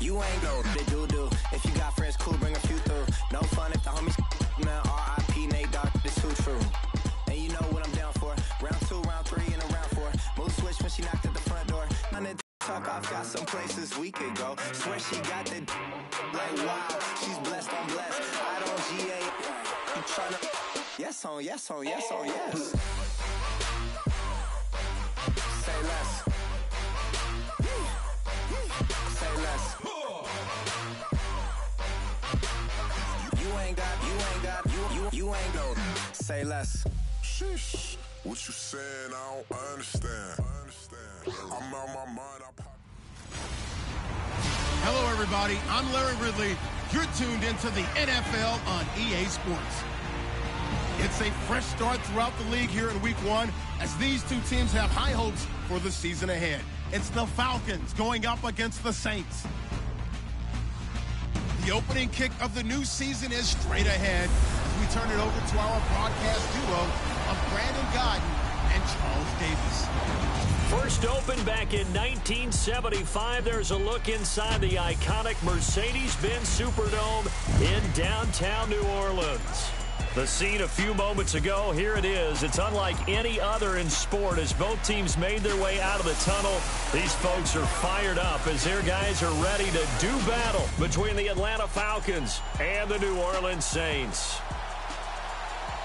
You ain't go. They do. If you got friends, cool, bring a few through. No fun if the homies, man. R.I.P. Nate Dogg, this too true. And you know what I'm down for. Round 2, round 3, and a round 4. Mood switch when she knocked at the front door. Talk, I've got some places we could go. Swear she got the like wow. She's blessed, I'm blessed. I don't GA. You tryna? Yes on, yes on, yes on, yes. Say less. Say less. You ain't go. Say less. Sheesh. What you saying? I don't understand. I'm out my mind. Hello, everybody. I'm Larry Ridley. You're tuned into the NFL on EA Sports. It's a fresh start throughout the league here in Week 1 as these two teams have high hopes for the season ahead. It's the Falcons going up against the Saints. The opening kick of the new season is straight ahead as we turn it over to our broadcast duo of Brandon Godden and Charles Davis. First opened back in 1975, there's a look inside the iconic Mercedes-Benz Superdome in downtown New Orleans. The scene a few moments ago, here it is. It's unlike any other in sport as both teams made their way out of the tunnel. These folks are fired up as their guys are ready to do battle between the Atlanta Falcons and the New Orleans Saints.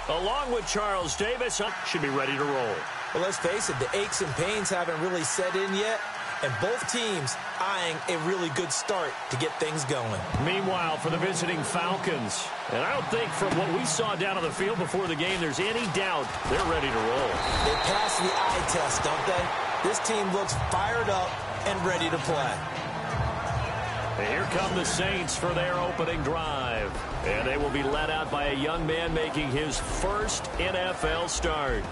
Along with Charles Davis, should be ready to roll. Well, let's face it, the aches and pains haven't really set in yet, and both teams eyeing a really good start to get things going. Meanwhile, for the visiting Falcons, and I don't think from what we saw down on the field before the game, there's any doubt they're ready to roll. They pass the eye test, don't they? This team looks fired up and ready to play. And here come the Saints for their opening drive. And they will be led out by a young man making his first NFL start.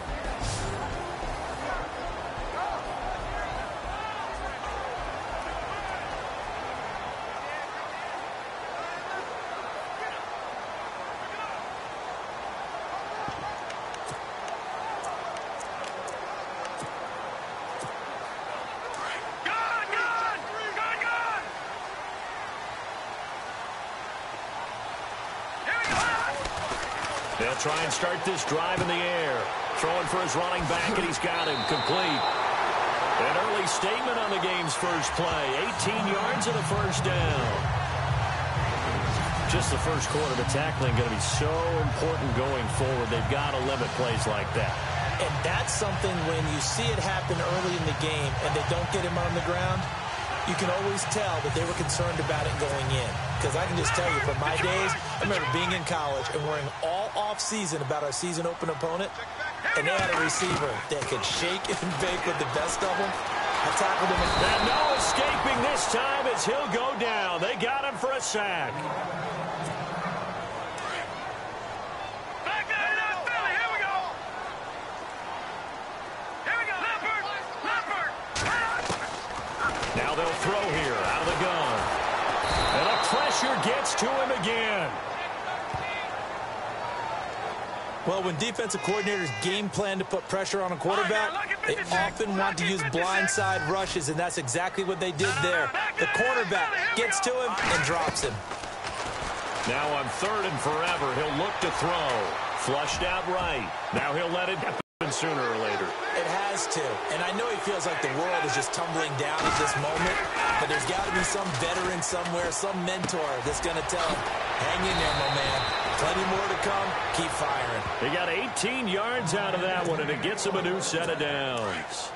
They'll try and start this drive in the air. Throwing for his running back, and he's got him complete. An early statement on the game's first play. 18 yards and a first down. Just the first quarter, the tackling going to be so important going forward. They've got to limit plays like that. And that's something when you see it happen early in the game and they don't get him on the ground, you can always tell that they were concerned about it going in. Because I can just tell you, from my days, I remember being in college and worrying all off-season about our season-open opponent, and they had a receiver that could shake and bake with the best of them. I tackled him. And no escaping this time as he'll go down. They got him for a sack. Now they'll throw here out of the gun. And the pressure gets to him again. Well, when defensive coordinators game plan to put pressure on a quarterback, they often want to use blindside rushes, and that's exactly what they did there. The cornerback gets to him and drops him. Now on 3rd and forever, he'll look to throw. Flushed out right. Now he'll let it happen sooner or later. It has to. And I know he feels like the world is just tumbling down at this moment, but there's got to be some veteran somewhere, some mentor that's going to tell him, hang in there, my man. Plenty more to come. Keep firing. He got 18 yards out of that one, and it gets him a new set of downs.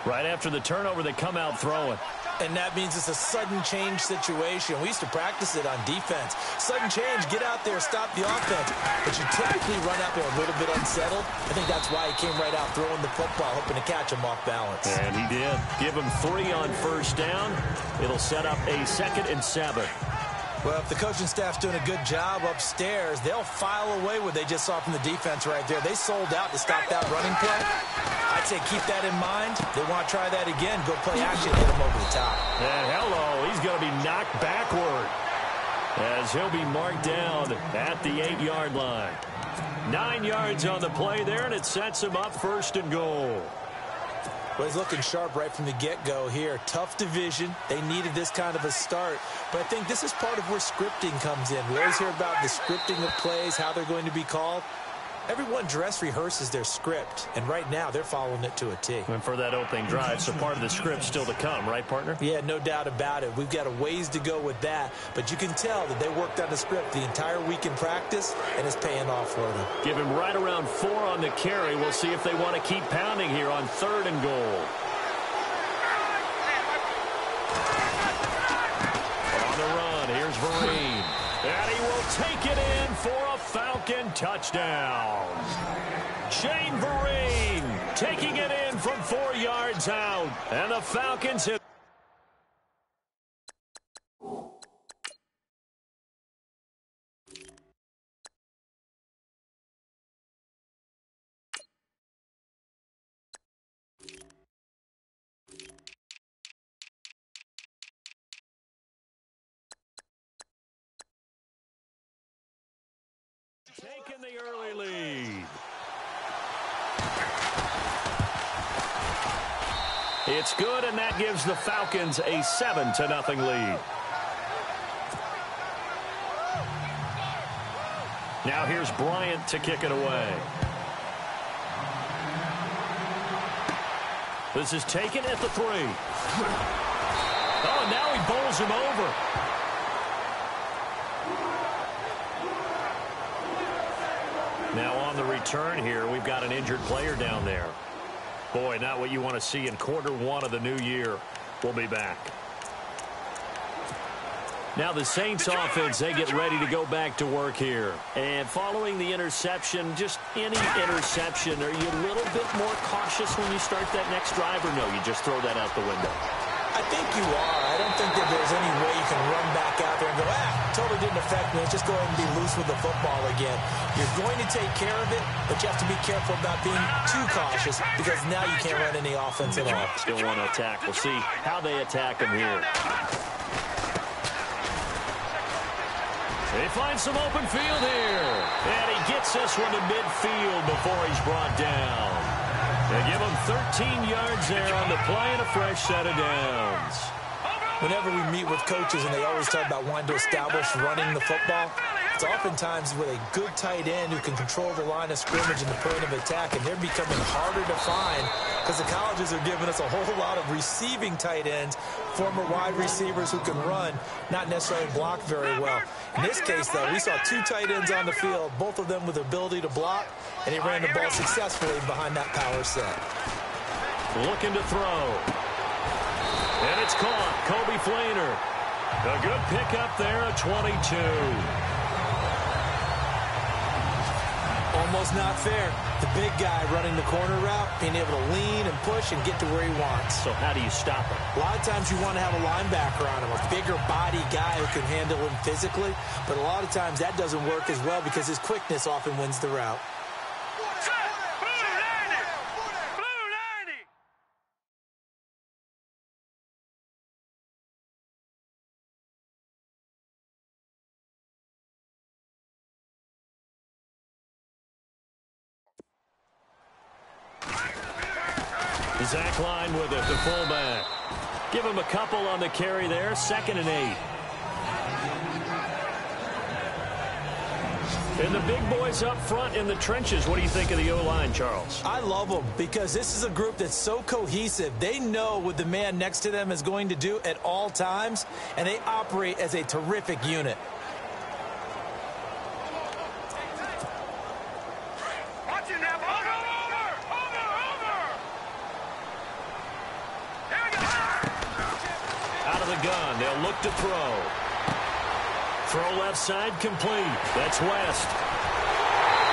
Right after the turnover, they come out throwing. And that means it's a sudden change situation. We used to practice it on defense. Sudden change, get out there, stop the offense. But you typically run out there a little bit unsettled. I think that's why he came right out throwing the football, hoping to catch him off balance. And he did. Give him 3 on first down. It'll set up a 2nd and 7. Well, if the coaching staff's doing a good job upstairs, they'll file away what they just saw from the defense right there. They sold out to stop that running play. I'd say keep that in mind. They want to try that again. Go play action, hit him over the top. And hello, he's going to be knocked backward as he'll be marked down at the 8-yard line. 9 yards on the play there, and it sets him up 1st and goal. Well, he's looking sharp right from the get-go here. Tough division. They needed this kind of a start. But I think this is part of where scripting comes in. We always hear about the scripting of plays, how they're going to be called. Everyone dress rehearses their script, and right now they're following it to a T. And for that opening drive, so part of the script still to come, right, partner? Yeah, no doubt about it. We've got a ways to go with that, but you can tell that they worked on the script the entire week in practice, and it's paying off for them. Give him right around 4 on the carry. We'll see if they want to keep pounding here on 3rd and goal. On the run, here's Vereen. And he will take it in for a Falcon touchdown. Shane Vereen taking it in from 4 yards out. And the Falcons hit. Taking the early lead. It's good, and that gives the Falcons a 7-0 lead. Now here's Bryant to kick it away. This is taken at the 3. Oh, and now he bowls him over. Now on the return here, we've got an injured player down there. Boy, not what you want to see in Q1 of the new year. We'll be back. Now the Saints offense, they get ready to go back to work here. And following the interception, just any interception, are you a little bit more cautious when you start that next drive, or no, you just throw that out the window? I think you are. I don't think that there's any way you can run back out there and go, totally didn't affect me. Let's just go ahead and be loose with the football again. You're going to take care of it, but you have to be careful about being too cautious because now you can't run any offense at all. Still want to attack. We'll see how they attack him here. They find some open field here. And he gets this one to midfield before he's brought down. They give him 13 yards there on the play and a fresh set of downs. Whenever we meet with coaches and they always talk about wanting to establish running the football, it's oftentimes with a good tight end who can control the line of scrimmage and the point of attack, and they're becoming harder to find because the colleges are giving us a whole lot of receiving tight ends, former wide receivers who can run, not necessarily block very well. In this case, though, we saw 2 tight ends on the field, both of them with the ability to block, and he ran the ball successfully behind that power set. Looking to throw. And it's caught. Kobe Flainer. A good pickup there at 22. Almost not fair. The big guy running the corner route, being able to lean and push and get to where he wants. So how do you stop him? A lot of times you want to have a linebacker on him, a bigger body guy who can handle him physically. But a lot of times that doesn't work as well because his quickness often wins the route. Zach Line with it, the fullback. Give him a couple on the carry there, 2nd and 8. And the big boys up front in the trenches. What do you think of the O-line, Charles? I love them because this is a group that's so cohesive. They know what the man next to them is going to do at all times, and they operate as a terrific unit. Gun. They'll look to throw. Throw left side complete. That's West.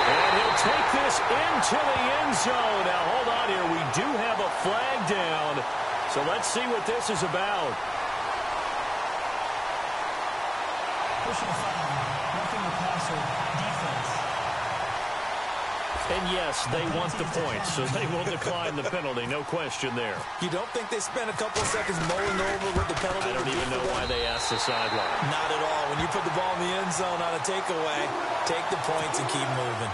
And he'll take this into the end zone. Now, hold on here. We do have a flag down. So let's see what this is about. Personal foul. Roughing the passer. Defense. And yes, they want the points, so they will decline the penalty. No question there. You don't think they spent a couple of seconds mulling over what the penalty I don't even know why they asked the sideline. Not at all. When you put the ball in the end zone on a takeaway, take the points and keep moving.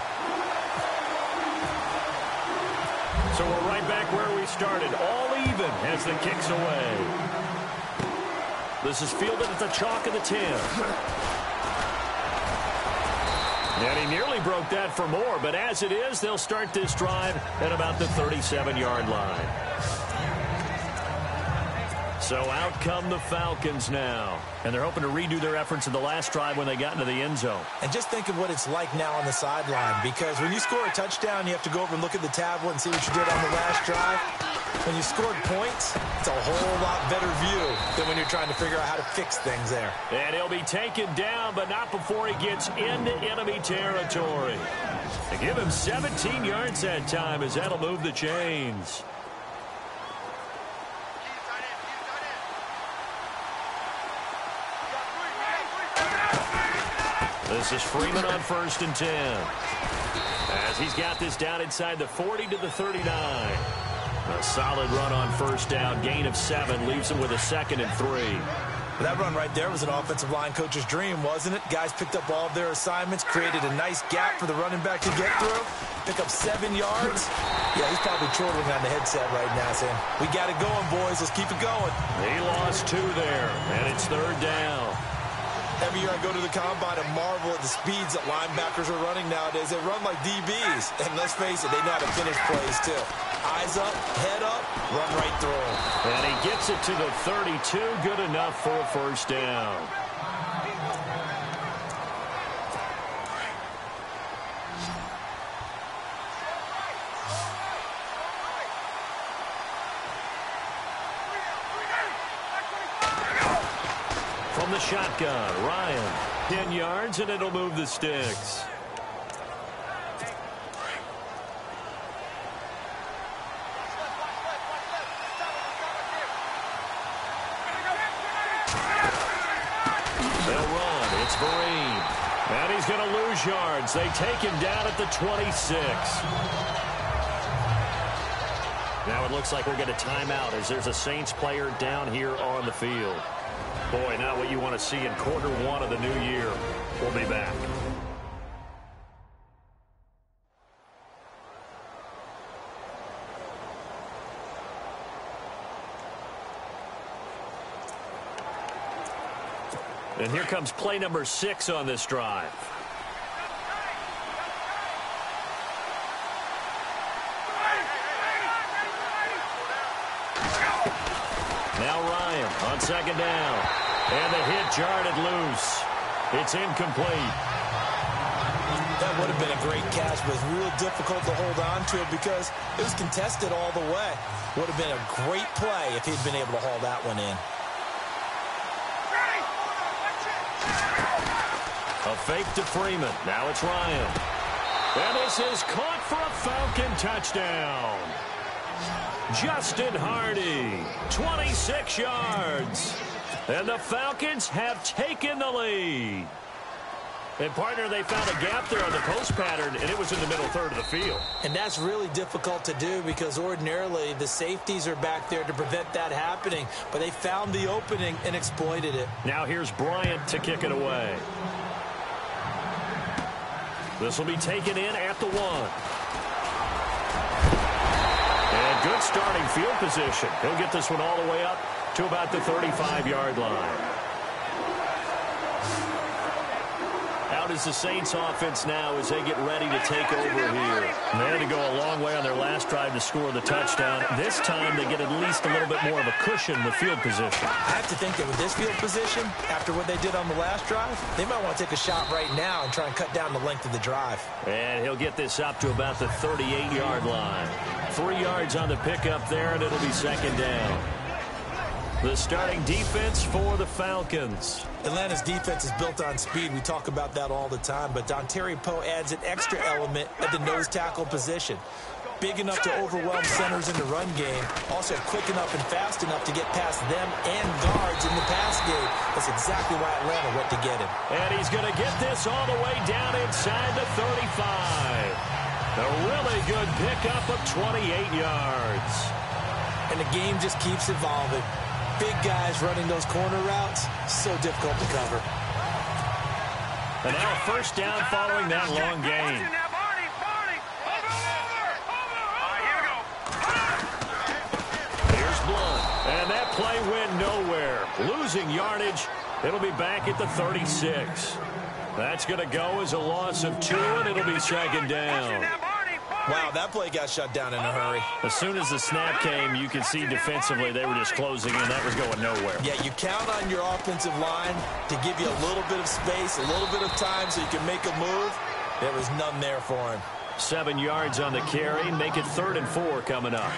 So we're right back where we started, all even as the kick's away. This is fielded at the chalk of the 10. And he nearly broke that for more, but as it is, they'll start this drive at about the 37-yard line. So out come the Falcons now. And they're hoping to redo their efforts in the last drive when they got into the end zone. And just think of what it's like now on the sideline, because when you score a touchdown, you have to go over and look at the tablet and see what you did on the last drive. When you scored points, it's a whole lot better view than when you're trying to figure out how to fix things there. And he'll be taken down, but not before he gets into enemy territory. They give him 17 yards that time, as that'll move the chains. This is Freeman on 1st and 10. As he's got this down inside the 40 to the 39. A solid run on 1st down. Gain of 7 leaves him with a 2nd and 3. That run right there was an offensive line coach's dream, wasn't it? Guys picked up all of their assignments, created a nice gap for the running back to get through. Pick up 7 yards. Yeah, he's probably chortling on the headset right now saying, we got it going, boys. Let's keep it going. He lost 2 there, and it's 3rd down. Every year I go to the combine and marvel at the speeds that linebackers are running nowadays. They run like DBs. And let's face it, they know how to finish plays too. Eyes up, head up, run right through them. And he gets it to the 32. Good enough for a 1st down. From the shotgun, Ryan, 10 yards, and it'll move the sticks. They'll run. It's Vereen. And he's going to lose yards. They take him down at the 26. Now it looks like we'll get a timeout as there's a Saints player down here on the field. Boy, not what you want to see in quarter 1 of the new year. We'll be back. And here comes play number 6 on this drive. Now Ryan on 2nd down. And the hit jarred loose. It's incomplete. That would have been a great catch, but it's real difficult to hold on to it because it was contested all the way. Would have been a great play if he'd been able to haul that one in. A fake to Freeman. Now it's Ryan. And this is caught for a Falcon touchdown. Justin Hardy, 26 yards. And the Falcons have taken the lead. And, partner, they found a gap there on the post pattern, and it was in the middle third of the field. And that's really difficult to do because ordinarily the safeties are back there to prevent that happening. But they found the opening and exploited it. Now here's Bryant to kick it away. This will be taken in at the 1. And good starting field position. He'll get this one all the way up to about the 35-yard line. Out is the Saints offense now as they get ready to take over here. They had to go a long way on their last drive to score the touchdown. This time they get at least a little bit more of a cushion with field position. I have to think that with this field position, after what they did on the last drive, they might want to take a shot right now and try and cut down the length of the drive. And he'll get this up to about the 38-yard line. 3 yards on the pickup there, and it'll be 2nd down. The starting defense for the Falcons. Atlanta's defense is built on speed. We talk about that all the time, but Dontari Poe adds an extra element at the nose tackle position. Big enough to overwhelm centers in the run game. Also quick enough and fast enough to get past them and guards in the pass game. That's exactly why Atlanta went to get him. And he's going to get this all the way down inside the 35. A really good pickup of 28 yards. And the game just keeps evolving. Big guys running those corner routes, so difficult to cover. And now a 1st down following that long gain. play went nowhere. Losing yardage. It'll be back at the 36. That's going to go as a loss of 2, and it'll be second down. Wow, that play got shut down in a hurry. As soon as the snap came, you could see defensively they were just closing in. That was going nowhere. Yeah, you count on your offensive line to give you a little bit of space, a little bit of time so you can make a move. There was none there for him. 7 yards on the carry. Make it 3rd and 4 coming up.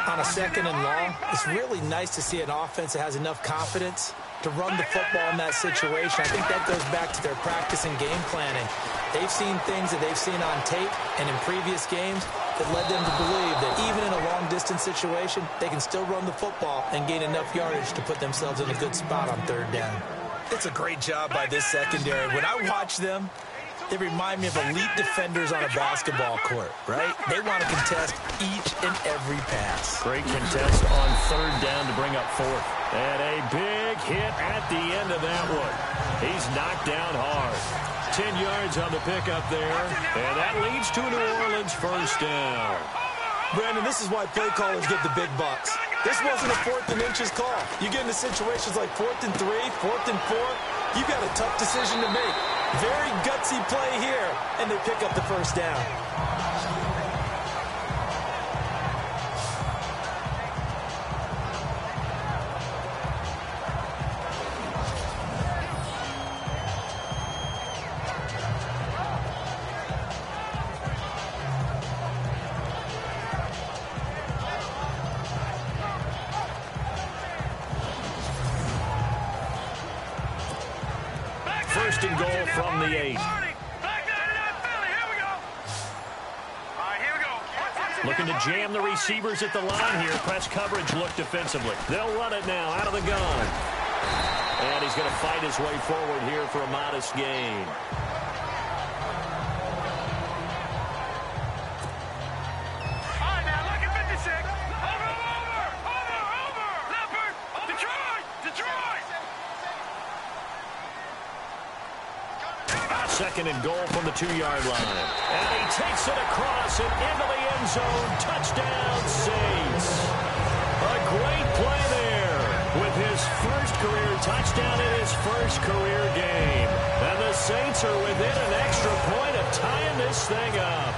On a 2nd and long, it's really nice to see an offense that has enough confidence to run the football in that situation. I think that goes back to their practice and game planning. They've seen things that they've seen on tape and in previous games that led them to believe that even in a long-distance situation, they can still run the football and gain enough yardage to put themselves in a good spot on 3rd down. It's a great job by this secondary. When I watch them, they remind me of elite defenders on a basketball court, right? They want to contest each and every pass. Great contest on 3rd down to bring up 4th. And a big hit at the end of that one. He's knocked down hard. 10 yards on the pickup there. And that leads to New Orleans 1st down. Brandon, this is why play callers get the big bucks. This wasn't a 4th and inches call. You get into situations like 4th and 3, 4th and 4. You've got a tough decision to make. Very gutsy play here, and they pick up the 1st down. First and goal from the 8. Looking to jam the receivers at the line here. Press coverage look defensively. They'll run it now out of the gun. And he's going to fight his way forward here for a modest gain. Second and goal from the 2-yard line. And he takes it across and into the end zone. Touchdown, Saints. A great play there with his first career touchdown in his first career game. And the Saints are within an extra point of tying this thing up.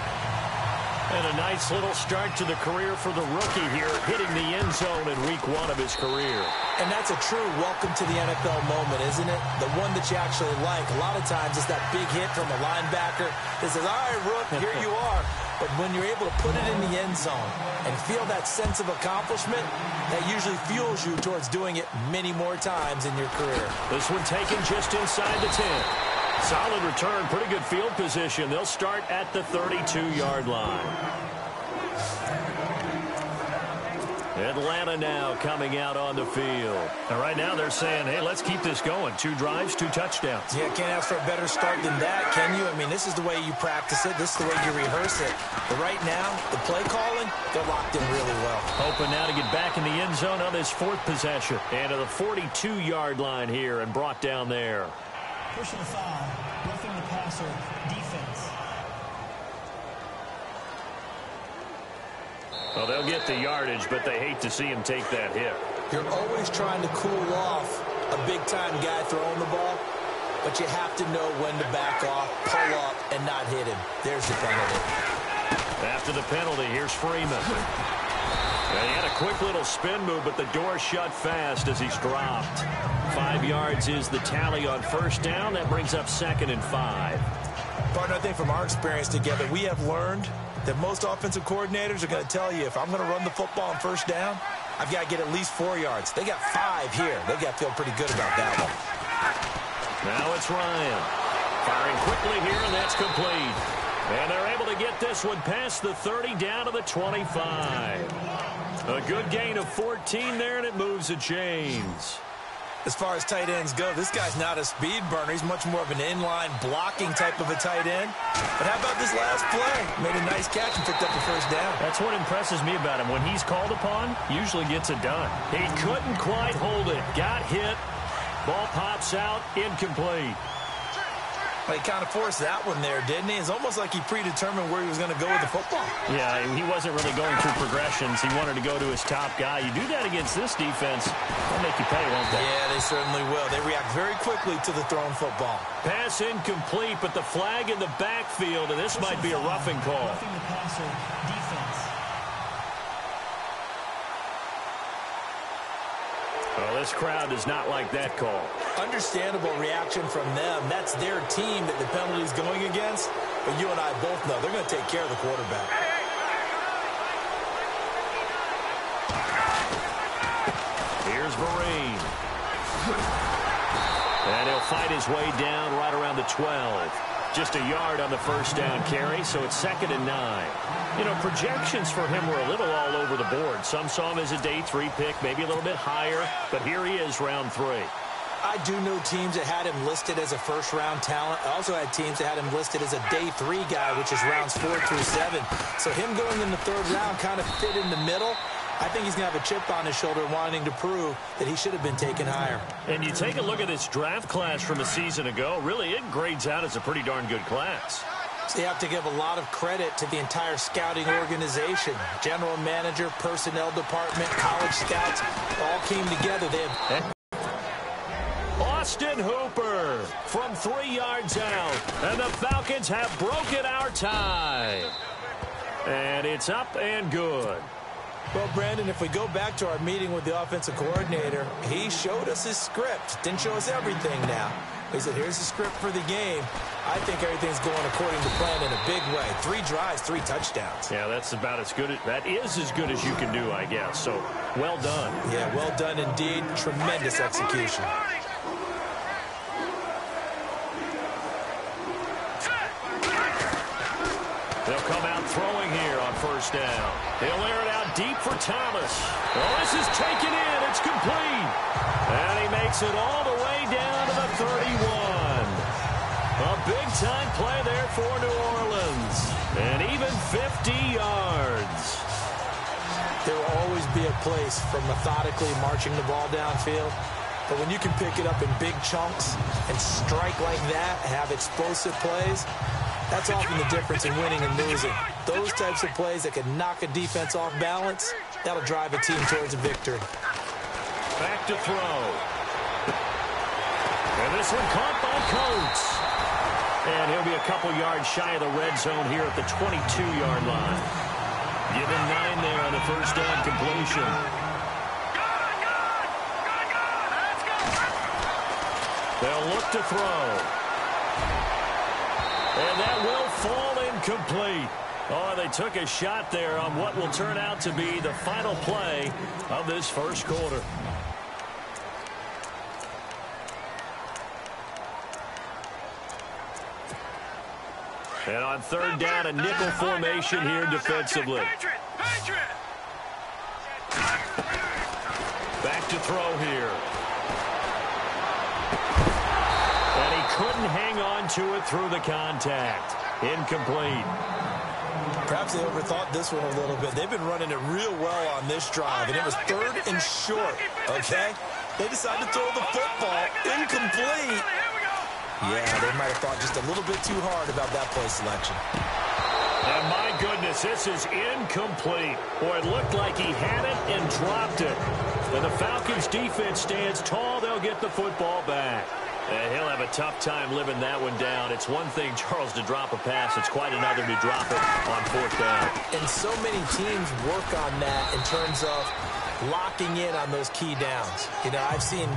And a nice little start to the career for the rookie here, hitting the end zone in week 1 of his career. And that's a true welcome to the NFL moment, isn't it? The one that you actually like. A lot of times it's that big hit from a linebacker that says, all right, Rook, here you are. But when you're able to put it in the end zone and feel that sense of accomplishment, that usually fuels you towards doing it many more times in your career. This one taken just inside the 10. Solid return, pretty good field position. They'll start at the 32-yard line. Atlanta now coming out on the field. And right now they're saying, hey, let's keep this going. 2 drives, 2 touchdowns. Yeah, can't ask for a better start than that, can you? I mean, this is the way you practice it. This is the way you rehearse it. But right now, the play calling, they're locked in really well. Hoping now to get back in the end zone on his 4th possession. And to the 42-yard line here and brought down there. Pushing the foul, roughing the passer, defense. Well, they'll get the yardage, but they hate to see him take that hit. You're always trying to cool off a big-time guy throwing the ball, but you have to know when to back off, pull up, and not hit him. There's the penalty. After the penalty, here's Freeman. And he had a quick little spin move, but the door shut fast as he's dropped. 5 yards is the tally on 1st down. That brings up 2nd and 5. Partner, I think from our experience together, we have learned that most offensive coordinators are going to tell you, if I'm going to run the football on 1st down, I've got to get at least 4 yards. They got 5 here. They got to feel pretty good about that one. Now it's Ryan. Firing quickly here, and that's complete. And they're able to get this one past the 30 down to the 25. A good gain of 14 there, and it moves the chains. As far as tight ends go, this guy's not a speed burner. He's much more of an inline blocking type of a tight end. But how about this last play? Made a nice catch and picked up the 1st down. That's what impresses me about him. When he's called upon, usually gets it done. He couldn't quite hold it. Got hit. Ball pops out. Incomplete. Well, he kind of forced that one there, didn't he? It's almost like he predetermined where he was going to go with the football. Yeah, he wasn't really going through progressions. He wanted to go to his top guy. You do that against this defense, they'll make you pay, won't they? Yeah, they certainly will. They react very quickly to the thrown football. Pass incomplete, but the flag in the backfield, and this might be a roughing call. Roughing the passer, defense. Well, this crowd does not like that call. Understandable reaction from them. That's their team that the penalty is going against. But you and I both know they're going to take care of the quarterback. Here's Vereen. And he'll fight his way down right around the 12. Just a yard on the first down carry, so it's 2nd and 9. You know, projections for him were a little all over the board. Some saw him as a day 3 pick, maybe a little bit higher, but here he is, round 3. I do know teams that had him listed as a first-round talent. I also had teams that had him listed as a day 3 guy, which is rounds 4 through 7. So him going in the 3rd round kind of fit in the middle. I think he's going to have a chip on his shoulder wanting to prove that he should have been taken higher. And you take a look at this draft class from a season ago, really it grades out as a pretty darn good class. So you have to give a lot of credit to the entire scouting organization. General manager, personnel department, college scouts, all came together. They have Austin Hooper from 3 yards out. And the Falcons have broken our tie. And it's up and good. Well, Brandon, if we go back to our meeting with the offensive coordinator, he showed us his script. Didn't show us everything now. He said, here's the script for the game. I think everything's going according to plan in a big way. 3 drives, 3 touchdowns. Yeah, that's about as good. That is as good as you can do, I guess. So, well done. Yeah, well done indeed. Tremendous execution. They'll come out throwing here on first down. They'll air it out deep for Thomas. Well, this is taken in. It's complete. And he makes it all the way down to the 31. A big-time play there for New Orleans. And even 50 yards. There will always be a place for methodically marching the ball downfield. But when you can pick it up in big chunks and strike like that, have explosive plays, that's often the difference in winning and losing. Those types of plays that can knock a defense off balance, that'll drive a team towards a victory. Back to throw. And this one caught by Coates. And he'll be a couple yards shy of the red zone here at the 22-yard line. Give him 9 there on the first down completion. They'll look to throw. And that will fall incomplete. Oh, they took a shot there on what will turn out to be the final play of this first quarter. And on 3rd down, a nickel formation here defensively. Back to throw here. And he couldn't hang on to it through the contact. Incomplete. Perhaps they overthought this one a little bit. They've been running it real well on this drive, and it was 3rd and short, okay? They decided to throw the football. Incomplete. Yeah, they might have thought just a little bit too hard about that play selection. And my goodness, this is incomplete. Boy, it looked like he had it and dropped it. And the Falcons defense stands tall. They'll get the football back. And he'll have a tough time living that one down. It's one thing, Charles, to drop a pass. It's quite another to drop it on 4th down. And so many teams work on that in terms of locking in on those key downs. You know, I've seen,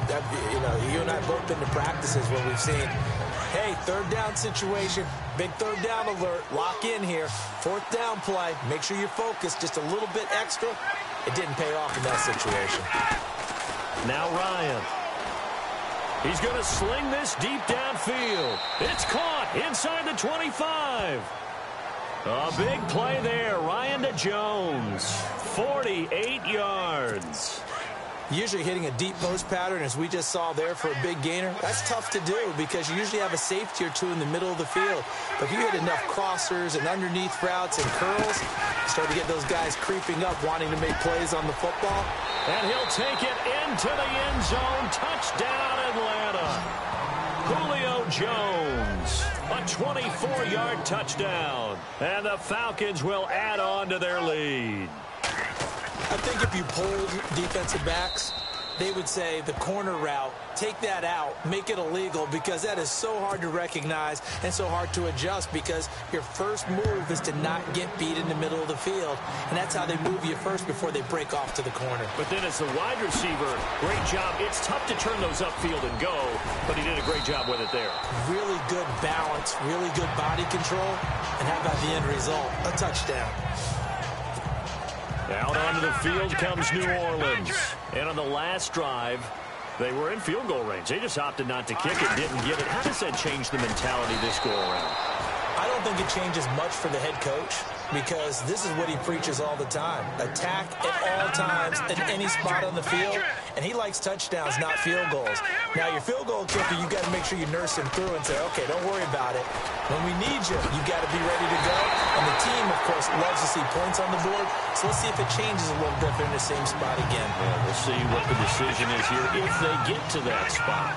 you and I both been to practices where we've seen, hey, 3rd down situation, big 3rd down alert, lock in here, 4th down play, make sure you're focused just a little bit extra. It didn't pay off in that situation. Now Ryan. He's going to sling this deep downfield. It's caught inside the 25. A big play there. Ryan to Jones. 48 yards. Usually hitting a deep post pattern, as we just saw there for a big gainer, that's tough to do because you usually have a safety or two in the middle of the field. But if you hit enough crossers and underneath routes and curls, you start to get those guys creeping up, wanting to make plays on the football. And he'll take it into the end zone. Touchdown, Atlanta. Julio Jones. A 24-yard touchdown. And the Falcons will add on to their lead. I think if you polled defensive backs, they would say the corner route, take that out, make it illegal, because that is so hard to recognize and so hard to adjust, because your first move is to not get beat in the middle of the field, and that's how they move you first before they break off to the corner. But then as the wide receiver, great job. It's tough to turn those upfield and go, but he did a great job with it there. Really good balance, really good body control, and how about the end result? A touchdown. Out onto the field comes New Orleans. And on the last drive, they were in field goal range. They just opted not to kick it, didn't get it. How does that change the mentality this go around? I don't think it changes much for the head coach, because this is what he preaches all the time. Attack at all times, at any spot on the field, and he likes touchdowns, not field goals. Now, your field goal kicker, you got to make sure you nurse him through and say, okay, don't worry about it. When we need you, you got to be ready to go. And the team, of course, loves to see points on the board, so let's see if it changes a little bit if they're in the same spot again. Yeah, we'll see what the decision is here if they get to that spot.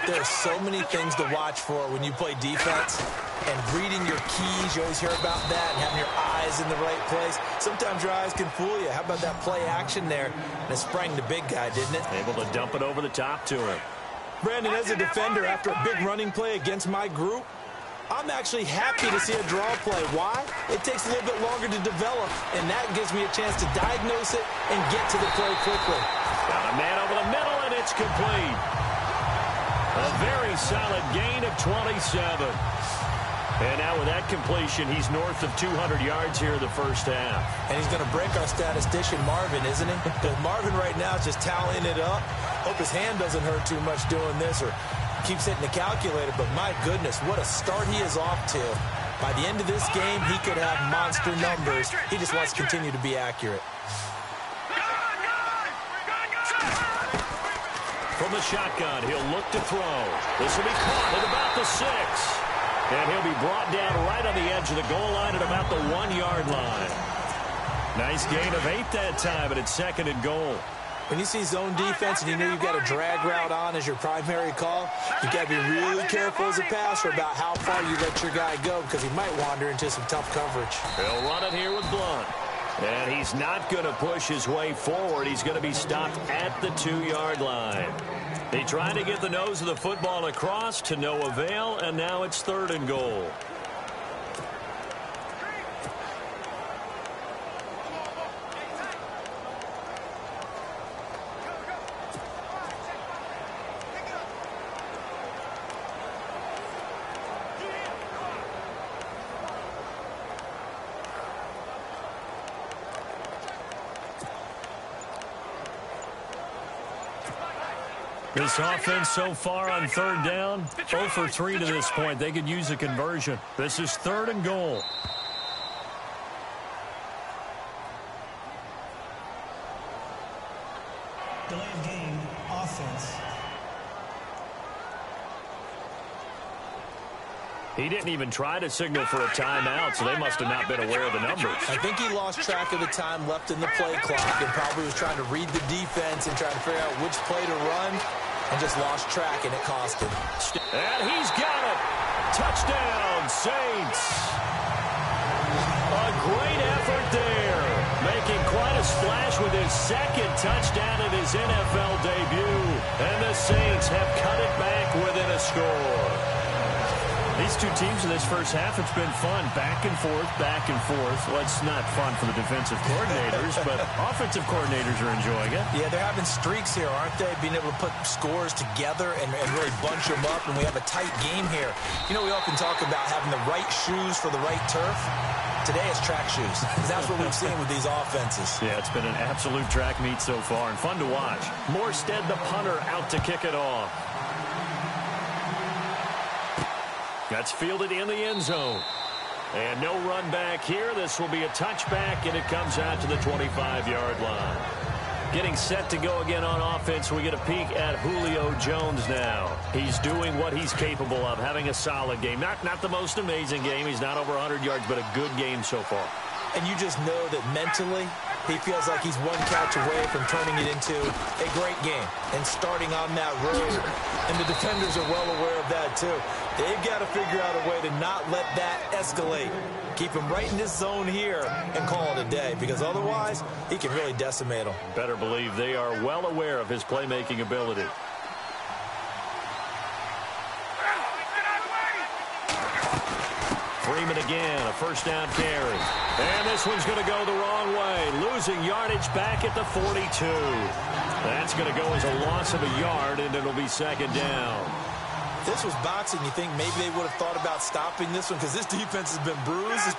There are so many things to watch for when you play defense, and reading your keys, you always hear about that, and having your eyes in the right place. Sometimes your eyes can fool you. How about that play action there? And it sprang the big guy, didn't it? Able to dump it over the top to him. Brandon, as a defender, after a big running play against my group, I'm actually happy to see a draw play. Why? It takes a little bit longer to develop, and that gives me a chance to diagnose it and get to the play quickly. Got a man over the middle, and it's complete. A very solid gain of 27. And now with that completion, he's north of 200 yards here in the first half. And he's going to break our statistician, Marvin, isn't he? Because Marvin right now is just tallying it up. Hope his hand doesn't hurt too much doing this or keeps hitting the calculator. But my goodness, what a start he is off to. By the end of this game, he could have monster numbers. He just wants to continue to be accurate. From the shotgun, he'll look to throw. This will be caught at about the 6. And he'll be brought down right on the edge of the goal line at about the 1-yard line. Nice gain of 8 that time, and it's 2nd and goal. When you see zone defense and you know you've got a drag route on as your primary call, you've got to be really careful as a passer about how far you let your guy go, because he might wander into some tough coverage. He'll run it here with Blunt. And he's not going to push his way forward. He's going to be stopped at the 2-yard line. They tried to get the nose of the football across, to no avail, and now it's 3rd and goal. This offense so far on 3rd down, 0 for 3 to this point. They could use a conversion. This is 3rd and goal. Delay of game, offense. He didn't even try to signal for a timeout, so they must have not been aware of the numbers. I think he lost track of the time left in the play clock and probably was trying to read the defense and trying to figure out which play to run, and just lost track, and it cost him. And he's got it. Touchdown, Saints. A great effort there. Making quite a splash with his 2nd touchdown of his NFL debut. And the Saints have cut it back within a score. These two teams in this first half, it's been fun. Back and forth, back and forth. Well, it's not fun for the defensive coordinators, but offensive coordinators are enjoying it. Yeah, they're having streaks here, aren't they? Being able to put scores together and really bunch them up, and we have a tight game here. You know, we often talk about having the right shoes for the right turf. Today it's track shoes. That's what we've seen with these offenses. Yeah, it's been an absolute track meet so far, and fun to watch. Morstead, the punter, out to kick it off. That's fielded in the end zone. And no run back here. This will be a touchback, and it comes out to the 25-yard line. Getting set to go again on offense. We get a peek at Julio Jones now. He's doing what he's capable of, having a solid game. Not the most amazing game. He's not over 100 yards, but a good game so far. And you just know that mentally He feels like he's one catch away from turning it into a great game and starting on that road. And the defenders are well aware of that, too. They've got to figure out a way to not let that escalate. Keep him right in this zone here and call it a day, because otherwise he can really decimate them. Better believe they are well aware of his playmaking ability. Freeman again, a first down carry. And this one's going to go the wrong way. Losing yardage back at the 42. That's going to go as a loss of a yard, and it'll be second down. If this was boxing, you think maybe they would have thought about stopping this one, because this defense has been bruised.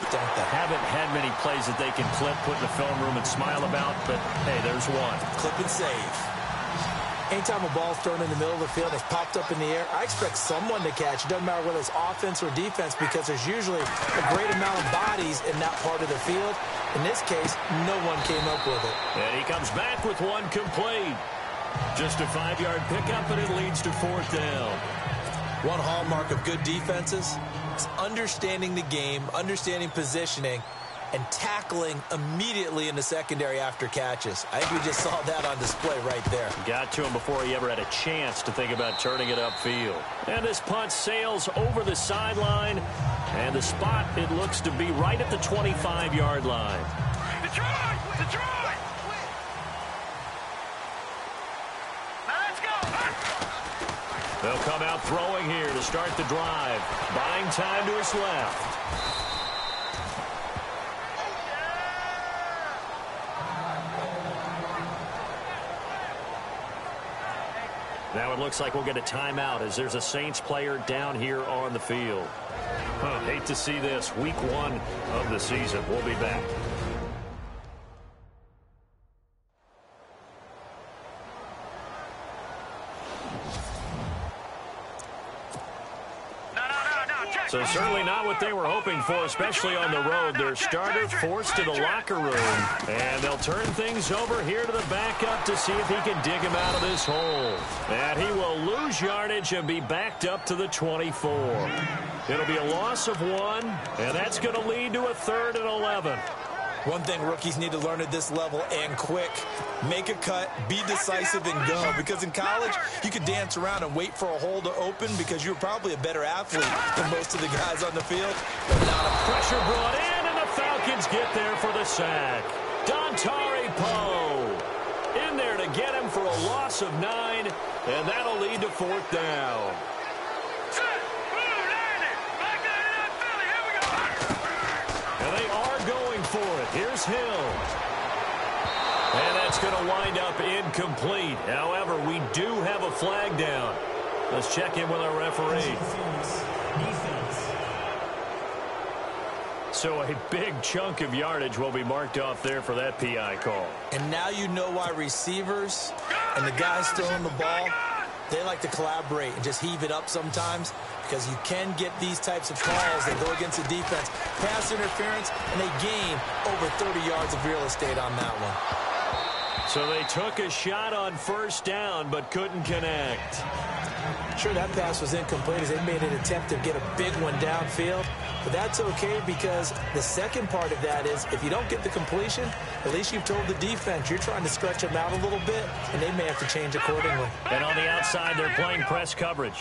Haven't had many plays that they can clip, put in the film room, and smile about, but, hey, there's one. Clip and save. Anytime a ball's thrown in the middle of the field and it's popped up in the air, I expect someone to catch. It doesn't matter whether it's offense or defense, because there's usually a great amount of bodies in that part of the field. In this case, no one came up with it. And he comes back with one complete. Just a 5-yard pickup, and it leads to fourth down. One hallmark of good defenses is understanding the game, understanding positioning, and tackling immediately in the secondary after catches. I think we just saw that on display right there. Got to him before he ever had a chance to think about turning it upfield. And this punt sails over the sideline, and the spot, it looks to be right at the 25-yard line. Detroit! Detroit! Let's go! They'll come out throwing here to start the drive. Buying time to his left. Now it looks like we'll get a timeout as there's a Saints player down here on the field. Hate to see this. Week 1 of the season. We'll be back. So certainly not what they were hoping for, especially on the road. Their starter forced to the locker room, and they'll turn things over here to the backup to see if he can dig him out of this hole. And he will lose yardage and be backed up to the 24. It'll be a loss of 1, and that's going to lead to a 3rd and 11. One thing rookies need to learn at this level, and quick, make a cut, be decisive, and go. Because in college, you could dance around and wait for a hole to open because you're probably a better athlete than most of the guys on the field. But not a pressure brought in, and the Falcons get there for the sack. Dontari Poe in there to get him for a loss of 9, and that'll lead to 4th down. For it. Here's Hill. And that's going to wind up incomplete. However, we do have a flag down. Let's check in with our referee. So a big chunk of yardage will be marked off there for that PI call. And now you know why receivers and the guys throwing the ball, they like to collaborate and just heave it up sometimes, because you can get these types of calls that go against the defense. Pass interference, and they gain over 30 yards of real estate on that one. So they took a shot on first down, but couldn't connect. Sure, that pass was incomplete as they made an attempt to get a big one downfield. But that's okay, because the second part of that is if you don't get the completion, at least you've told the defense you're trying to stretch them out a little bit, and they may have to change accordingly. And on the outside, they're playing press coverage.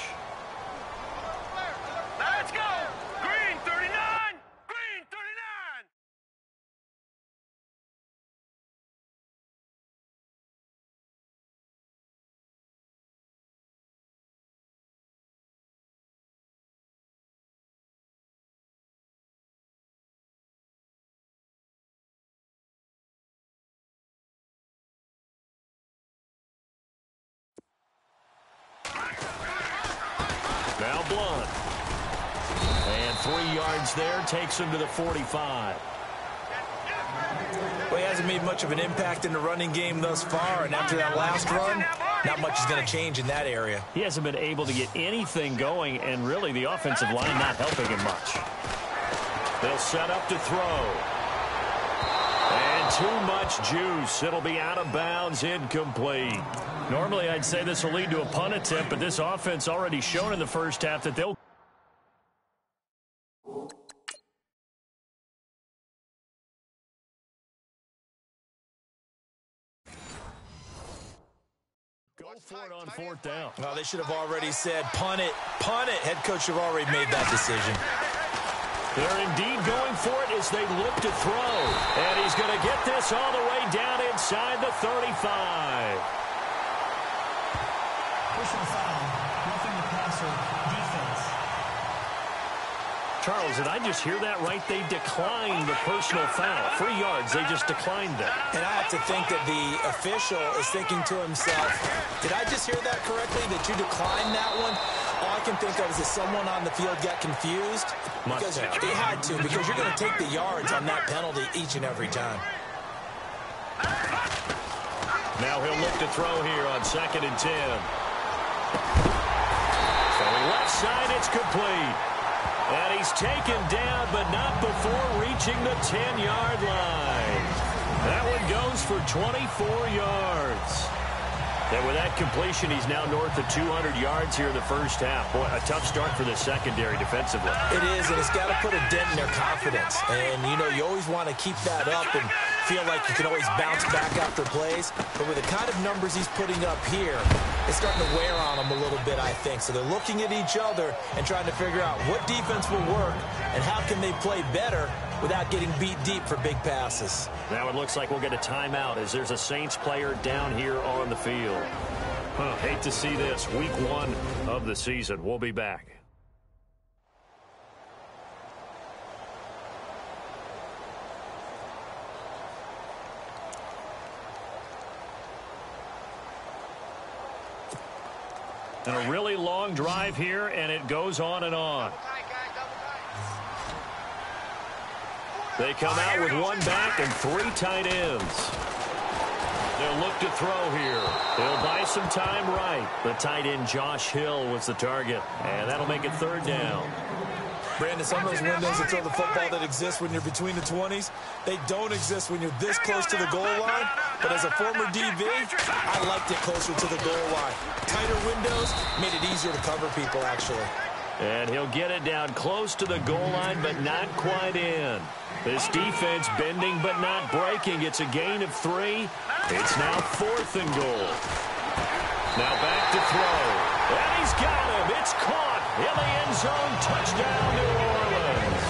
Now Blunt. And 3 yards there takes him to the 45. Well, he hasn't made much of an impact in the running game thus far, and after that last run, not much is going to change in that area. He hasn't been able to get anything going, and really the offensive line not helping him much. They'll set up to throw. And too much juice. It'll be out of bounds, incomplete. Normally, I'd say this will lead to a punt attempt, but this offense already shown in the first half that they'll Go for it on fourth down. Well, they should have already said, punt it, punt it. Head coach should have already made that decision. They're indeed going for it as they look to throw. And he's going to get this all the way down inside the 35. Personal foul. Roughing the passer. Defense. Charles, did I just hear that right? They declined the personal foul. 3 yards, they just declined that. And I have to think that the official is thinking to himself, did I just hear that correctly, that you declined that one? All I can think of is that someone on the field got confused. Because they had to, because you're going to take the yards on that penalty each and every time. Now he'll look to throw here on 2nd and 10. Throwing left side, it's complete. And he's taken down, but not before reaching the 10-yard line. That one goes for 24 yards. And with that completion, he's now north of 200 yards here in the first half. Boy, a tough start for the secondary defensively. It is, and it's got to put a dent in their confidence. And, you know, you always want to keep that up and feel like you can always bounce back after plays. But with the kind of numbers he's putting up here, it's starting to wear on them a little bit, I think. So they're looking at each other and trying to figure out what defense will work and how can they play better without getting beat deep for big passes. Now it looks like we'll get a timeout as there's a Saints player down here on the field. Hate to see this. Week 1 of the season. We'll be back. And a really long drive here, and it goes on and on. They come out with 1 back and 3 tight ends. They'll look to throw here. They'll buy some time right. The tight end Josh Hill was the target, and that'll make it 3rd down. Brandon, some of those windows that throw the football that exist when you're between the 20s, they don't exist when you're this close to the goal line. But as a former DB, I liked it closer to the goal line. Tighter windows made it easier to cover people, actually. And he'll get it down close to the goal line, but not quite in. This defense bending but not breaking. It's a gain of 3. It's now 4th and goal. Now back to throw. And he's got him. It's caught in the end zone. Touchdown, New Orleans.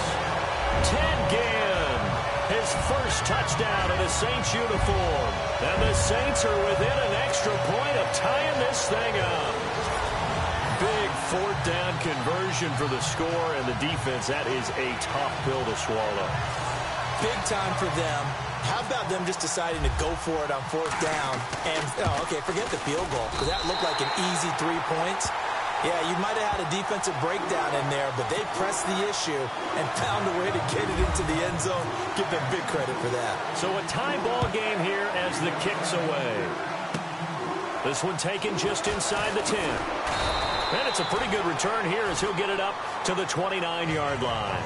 Ted Ginn, his first touchdown in a Saints uniform. And the Saints are within an extra point of tying this thing up. Big 4th down conversion for the score, and the defense, that is a tough pill to swallow. Big time for them. How about them just deciding to go for it on 4th down? And, okay, forget the field goal, because that looked like an easy 3 points. Yeah, you might have had a defensive breakdown in there, but they pressed the issue and found a way to get it into the end zone. Give them big credit for that. So a tie ball game here as the kick's away. This one taken just inside the 10. And it's a pretty good return here as he'll get it up to the 29-yard line.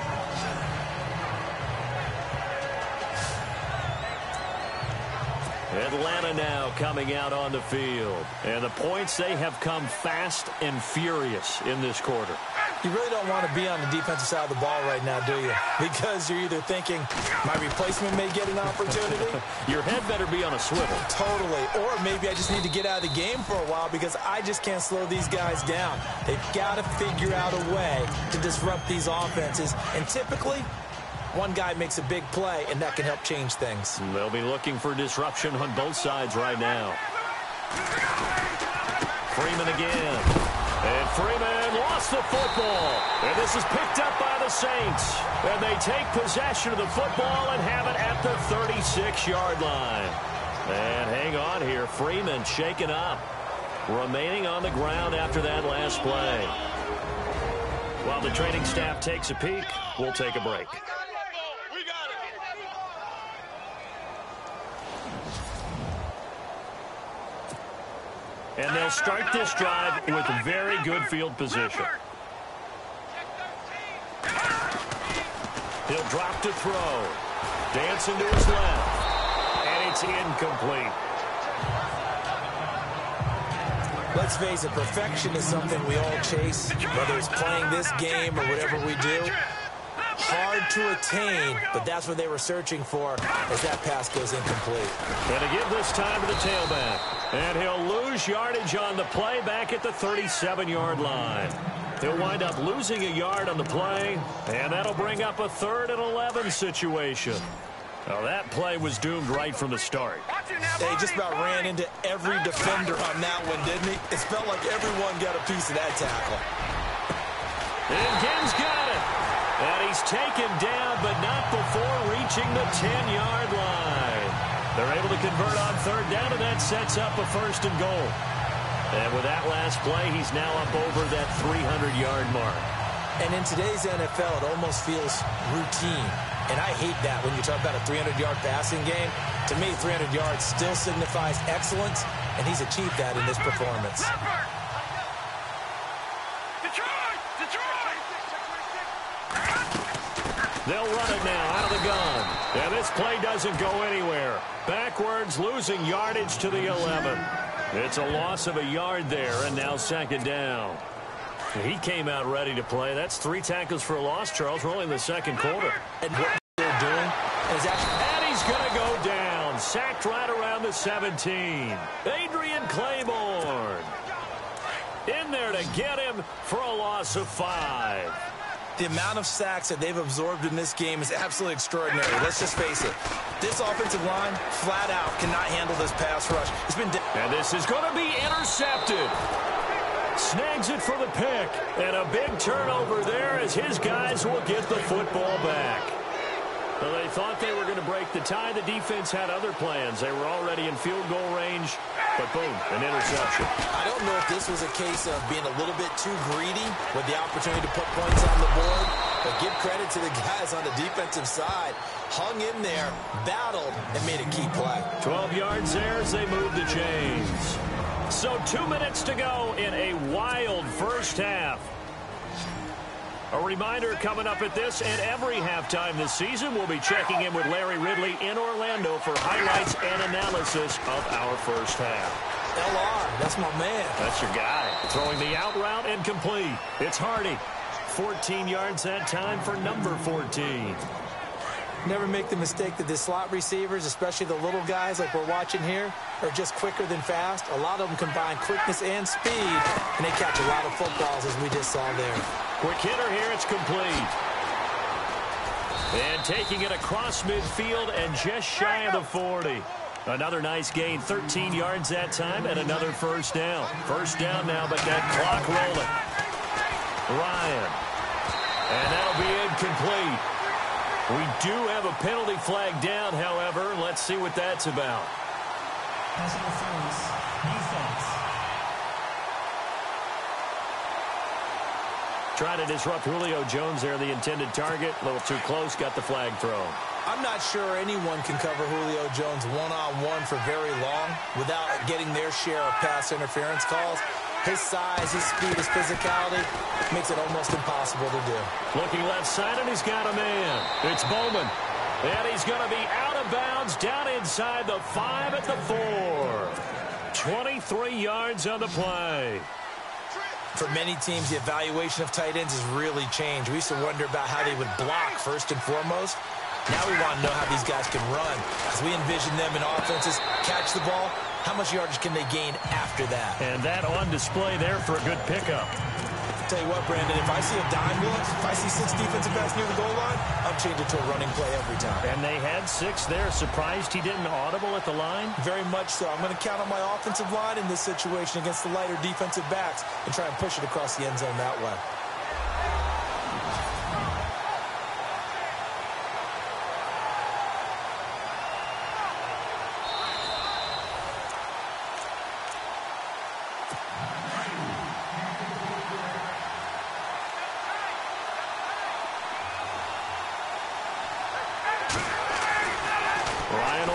Atlanta now coming out on the field. And the points, they have come fast and furious in this quarter. You really don't want to be on the defensive side of the ball right now, do you? Because you're either thinking, my replacement may get an opportunity. Your head better be on a swivel. Totally. Or maybe I just need to get out of the game for a while because I just can't slow these guys down. They've got to figure out a way to disrupt these offenses. And typically, one guy makes a big play, and that can help change things. They'll be looking for disruption on both sides right now. Freeman again. And Freeman lost the football. And this is picked up by the Saints. And they take possession of the football and have it at the 36-yard line. And hang on here. Freeman shaken up. Remaining on the ground after that last play. While the training staff takes a peek, we'll take a break. And they'll start this drive with a very good field position. He'll drop to throw. Dancing to his left. And it's incomplete. Let's face it, perfection is something we all chase, whether it's playing this game or whatever we do. Hard to attain, but that's what they were searching for as that pass goes incomplete. And to give this time to the tailback. And he'll lose yardage on the play back at the 37-yard line. He'll wind up losing a yard on the play, and that'll bring up a 3rd and 11 situation. Now, that play was doomed right from the start. He just about ran into every defender on that one, didn't he? It felt like everyone got a piece of that tackle. And Gim's got it. And he's taken down, but not before reaching the 10-yard line. They're able to convert on 3rd down, and that sets up a 1st and goal. And with that last play, he's now up over that 300-yard mark. And in today's NFL, it almost feels routine. And I hate that when you talk about a 300-yard passing game. To me, 300 yards still signifies excellence, and he's achieved that in this performance. They'll run it now out of the gun. And this play doesn't go anywhere. Backwards, losing yardage to the 11. It's a loss of a yard there, and now 2nd down. He came out ready to play. That's 3 tackles for a loss, Charles. We're only in the 2nd quarter. And what they're doing is actually... And he's going to go down. Sacked right around the 17. Adrian Claiborne in there to get him for a loss of 5. The amount of sacks that they've absorbed in this game is absolutely extraordinary. Let's just face it. This offensive line, flat out, cannot handle this pass rush. It's been... And this is going to be intercepted. Snags it for the pick. And a big turnover there as his guys will get the football back. Well, they thought they were going to break the tie. The defense had other plans. They were already in field goal range. But boom, an interception. I don't know if this was a case of being a little bit too greedy with the opportunity to put points on the board. But give credit to the guys on the defensive side. Hung in there, battled, and made a key play. 12 yards there as they move the chains. So 2 minutes to go in a wild first half. A reminder coming up at this and every halftime this season, we'll be checking in with Larry Ridley in Orlando for highlights and analysis of our first half. LR, that's my man. That's your guy. Throwing the out route and complete. It's Hardy. 14 yards that time for number 14. Never make the mistake that the slot receivers, especially the little guys like we're watching here, are just quicker than fast. A lot of them combine quickness and speed, and they catch a lot of footballs as we just saw there. Quick hitter here, it's complete. And taking it across midfield and just shy of the 40. Another nice gain, 13 yards that time, and another 1st down. 1st down now, but that clock rolling. Ryan. And that'll be incomplete. We do have a penalty flag down, however. Let's see what that's about. Pass interference, defense. Trying to disrupt Julio Jones there, the intended target. A little too close, got the flag thrown. I'm not sure anyone can cover Julio Jones one-on-one for very long without getting their share of pass interference calls. His size, his speed, his physicality makes it almost impossible to do. Looking left side, and he's got a man. It's Bowman. And he's going to be out of bounds down inside the 5 at the 4. 23 yards on the play. For many teams, the evaluation of tight ends has really changed. We used to wonder about how they would block first and foremost. Now we want to know how these guys can run. As we envision them in offenses, catch the ball, how much yardage can they gain after that? And that on display there for a good pickup. Tell you what, Brandon, if I see a dime look, if I see 6 defensive backs near the goal line, I'm changing to a running play every time. And they had 6 there. Surprised he didn't audible at the line? Very much so. I'm going to count on my offensive line in this situation against the lighter defensive backs and try and push it across the end zone that way.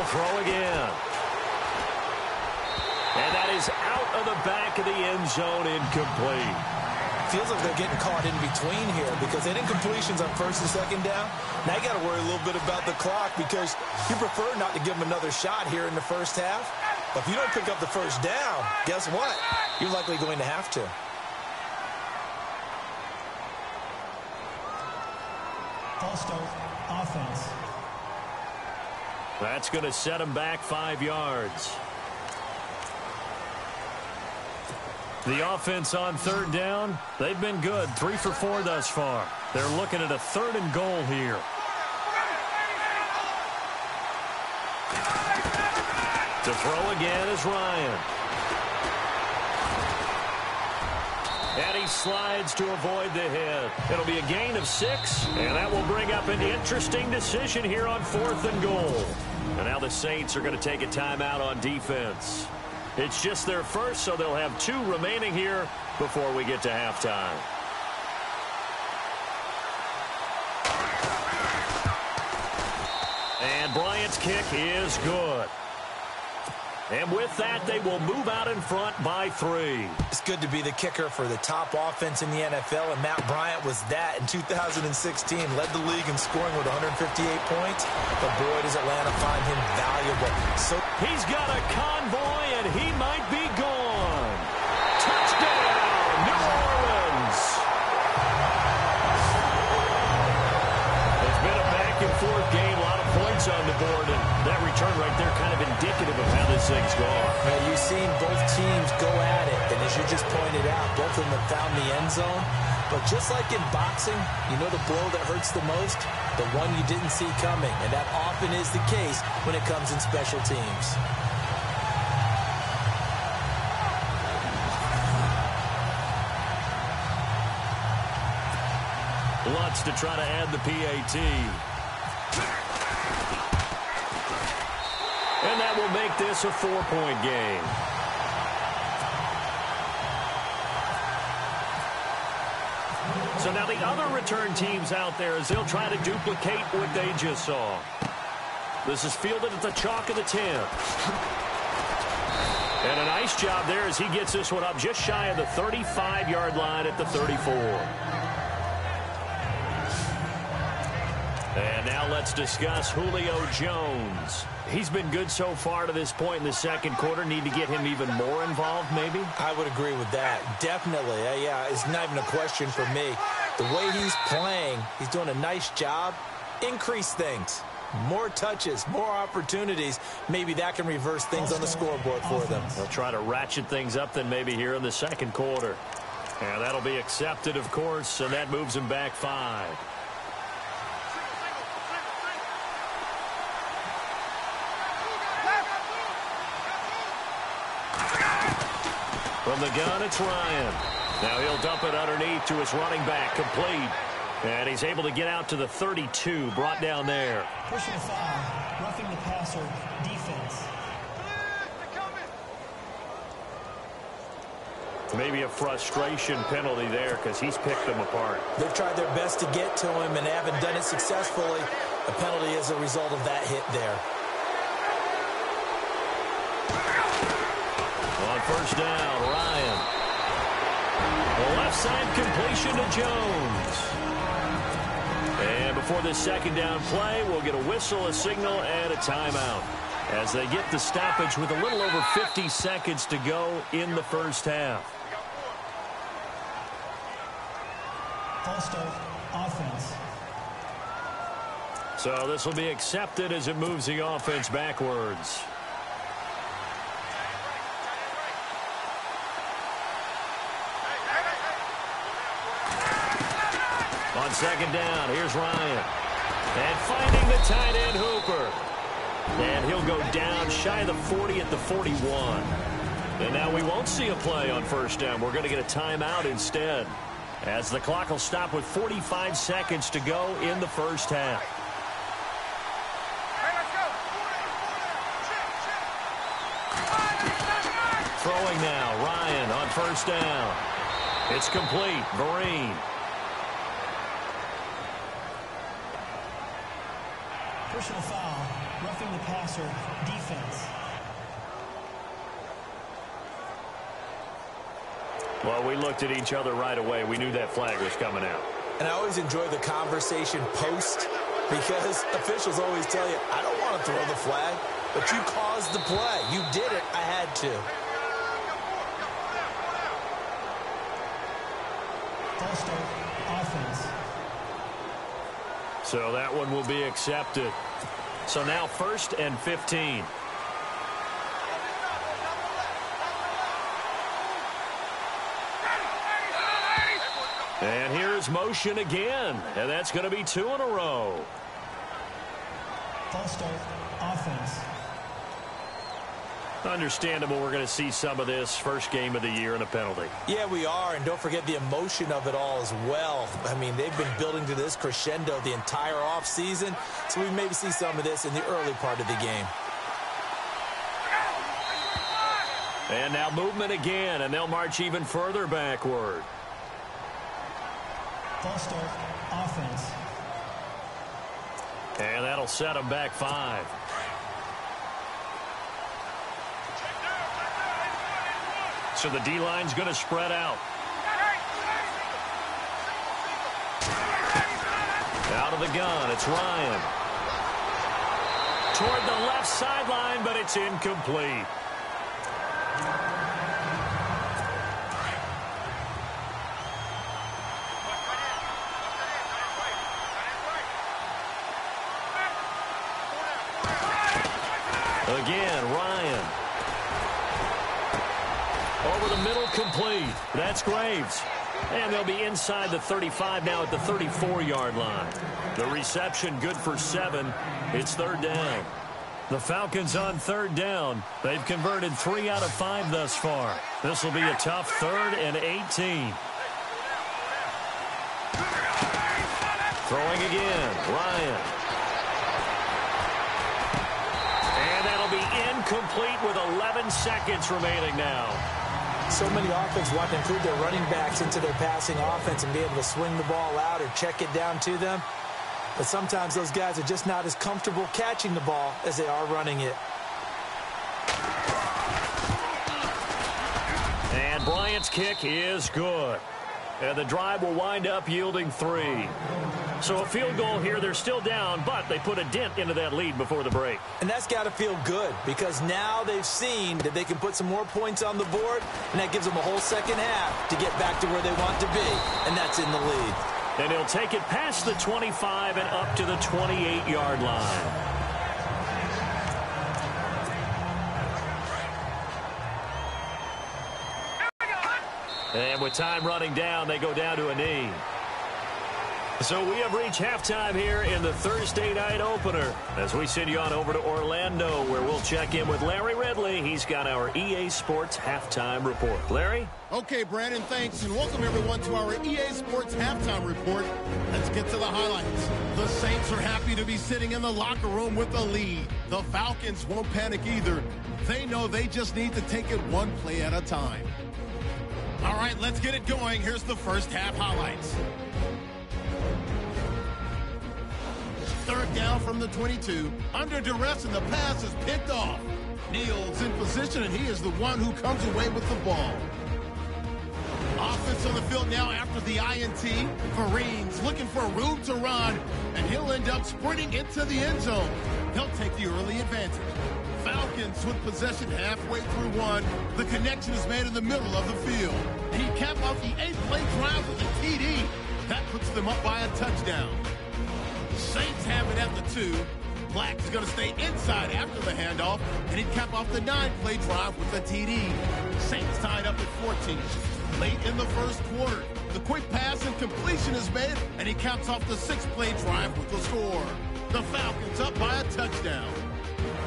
Throw again. And that is out of the back of the end zone, incomplete. Feels like they're getting caught in between here because they didn't completions on 1st and 2nd down. Now you got to worry a little bit about the clock because you prefer not to give them another shot here in the first half. But if you don't pick up the 1st down, guess what? You're likely going to have to. False start, offense. That's going to set him back 5 yards. The offense on third down, they've been good. 3 for 4 thus far. They're looking at a 3rd and goal here. To throw again is Ryan. And he slides to avoid the hit. It'll be a gain of 6, and that will bring up an interesting decision here on 4th and goal. And now the Saints are going to take a timeout on defense. It's just their first, so they'll have 2 remaining here before we get to halftime. And Bryant's kick is good. And with that, they will move out in front by 3. It's good to be the kicker for the top offense in the NFL, and Matt Bryant was that in 2016. Led the league in scoring with 158 points, but boy, does Atlanta find him valuable. So he's got a convoy, and he might be gone. Touchdown, New Orleans. It's been a back-and-forth game, a lot of points on the board, and that return right there kind of indicative of how this thing's gone. Well, you've seen both teams go at it, and as you just pointed out, both of them have found the end zone. But just like in boxing, you know the blow that hurts the most? The one you didn't see coming, and that often is the case when it comes in special teams. Lutz to try to add the PAT. And that will make this a 4-point game. So now the other return teams out there as they'll try to duplicate what they just saw. This is fielded at the chalk of the 10. And a nice job there as he gets this one up just shy of the 35-yard line at the 34. And now let's discuss Julio Jones. He's been good so far to this point in the second quarter. Need to get him even more involved, maybe? I would agree with that. Definitely. Yeah, it's not even a question for me. The way he's playing, he's doing a nice job. Increase things. More touches, more opportunities. Maybe that can reverse things on the scoreboard for them. They'll try to ratchet things up then maybe here in the second quarter. And that'll be accepted, of course, and that moves him back 5. From the gun, it's Ryan. Now he'll dump it underneath to his running back, complete. And he's able to get out to the 32, brought down there. Personal foul, roughing the passer, defense. Maybe a frustration penalty there because he's picked them apart. They've tried their best to get to him and haven't done it successfully. A penalty is a result of that hit there. On first down, Ryan. The left side completion to Jones. And before this second down play, we'll get a whistle, a signal, and a timeout as they get the stoppage with a little over 50 seconds to go in the first half. False start, offense. So this will be accepted as it moves the offense backwards. On second down, here's Ryan. And finding the tight end, Hooper. And he'll go down shy of the 40 at the 41. And now we won't see a play on first down. We're going to get a timeout instead, as the clock will stop with 45 seconds to go in the first half. Throwing now, Ryan on first down. It's complete, Vereen. Personal foul, roughing the passer, defense. Well, we looked at each other right away. We knew that flag was coming out. And I always enjoy the conversation post because officials always tell you, I don't want to throw the flag, but you caused the play. You did it. I had to. False start, offense. So that one will be accepted. So now 1st and 15. And here's motion again, and that's going to be 2 in a row. False start, offense. Understandable we're going to see some of this first game of the year and a penalty. Yeah, we are, and don't forget the emotion of it all as well. I mean, they've been building to this crescendo the entire offseason, so we maybe see some of this in the early part of the game. And now movement again, and they'll march even further backward. False start, offense. And that'll set them back 5. So the D-line's going to spread out. Out of the gun, it's Ryan. Toward the left sideline, but it's incomplete. Again, Ryan. Over the middle, complete. That's Graves. And they'll be inside the 35 now at the 34-yard line. The reception good for 7. It's 3rd down. The Falcons on 3rd down. They've converted 3 out of 5 thus far. This will be a tough 3rd and 18. Throwing again, Ryan. And that'll be incomplete with 11 seconds remaining now. So many offenses want to include their running backs into their passing offense and be able to swing the ball out or check it down to them. But sometimes those guys are just not as comfortable catching the ball as they are running it. And Bryant's kick is good. And the drive will wind up yielding 3. So a field goal here. They're still down, but they put a dent into that lead before the break. And that's got to feel good because now they've seen that they can put some more points on the board, and that gives them a whole second half to get back to where they want to be, and that's in the lead. And he'll take it past the 25 and up to the 28-yard line. And with time running down, they go down to a knee. So we have reached halftime here in the Thursday night opener as we send you on over to Orlando, where we'll check in with Larry Ridley. He's got our EA Sports halftime report. Larry? Okay, Brandon, thanks, and welcome everyone to our EA Sports halftime report. Let's get to the highlights. The Saints are happy to be sitting in the locker room with a lead. The Falcons won't panic either. They know they just need to take it one play at a time. All right, let's get it going. Here's the first half highlights. 3rd down from the 22. Under duress, and the pass is picked off. Neal's in position, and he is the one who comes away with the ball. Offense on the field now after the INT. Vereen's looking for room to run, and he'll end up sprinting into the end zone. He'll take the early advantage. Falcons with possession halfway through 1. The connection is made in the middle of the field. And he capped off the 8-play drive with a TD. That puts them up by a touchdown. Saints have it at the 2. Black's going to stay inside after the handoff, and he'd cap off the 9-play drive with a TD. Saints tied up at 14. Late in the first quarter, the quick pass and completion is made, and he caps off the 6-play drive with the score. The Falcons up by a touchdown.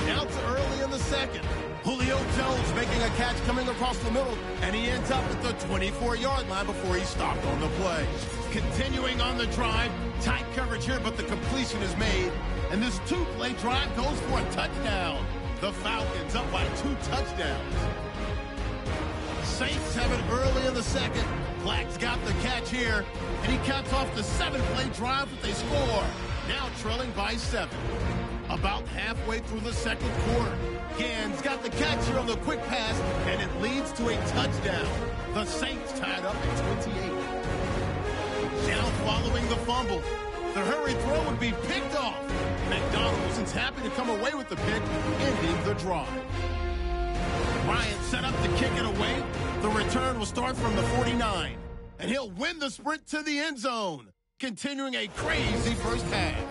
Now to early in the second. Julio Jones making a catch coming across the middle, and he ends up at the 24-yard line before he stopped on the play. Continuing on the drive, tight coverage here, but the completion is made, and this 2-play drive goes for a touchdown. The Falcons up by 2 touchdowns. Saints have it early in the second. Black's got the catch here, and he caps off the 7-play drive with a score. Now trailing by 7. About halfway through the second quarter, Gann's got the catch here on the quick pass, and it leads to a touchdown. The Saints tied up at 28. Now following the fumble, the hurry throw would be picked off. McDonald wasn't happy to come away with the pick, ending the drive. Bryant set up to kick it away. The return will start from the 49, and he'll win the sprint to the end zone, continuing a crazy first half.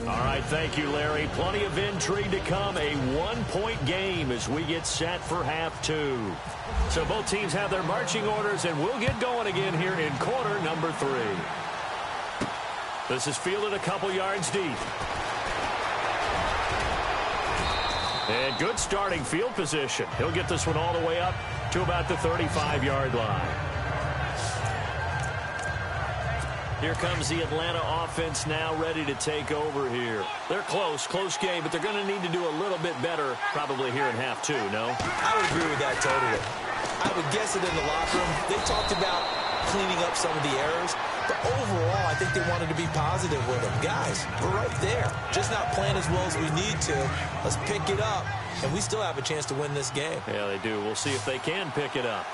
All right, thank you, Larry. Plenty of intrigue to come. A one-point game as we get set for half two. So both teams have their marching orders, and we'll get going again here in quarter number 3. This is fielded a couple yards deep. And good starting field position. He'll get this one all the way up to about the 35-yard line. Here comes the Atlanta offense now ready to take over here. They're close game, but they're going to need to do a little bit better probably here in half two, no? I would agree with that totally. I would guess it in the locker room. They talked about cleaning up some of the errors, but overall, I think they wanted to be positive with them. Guys, we're right there. Just not playing as well as we need to. Let's pick it up, and we still have a chance to win this game. Yeah, they do. We'll see if they can pick it up.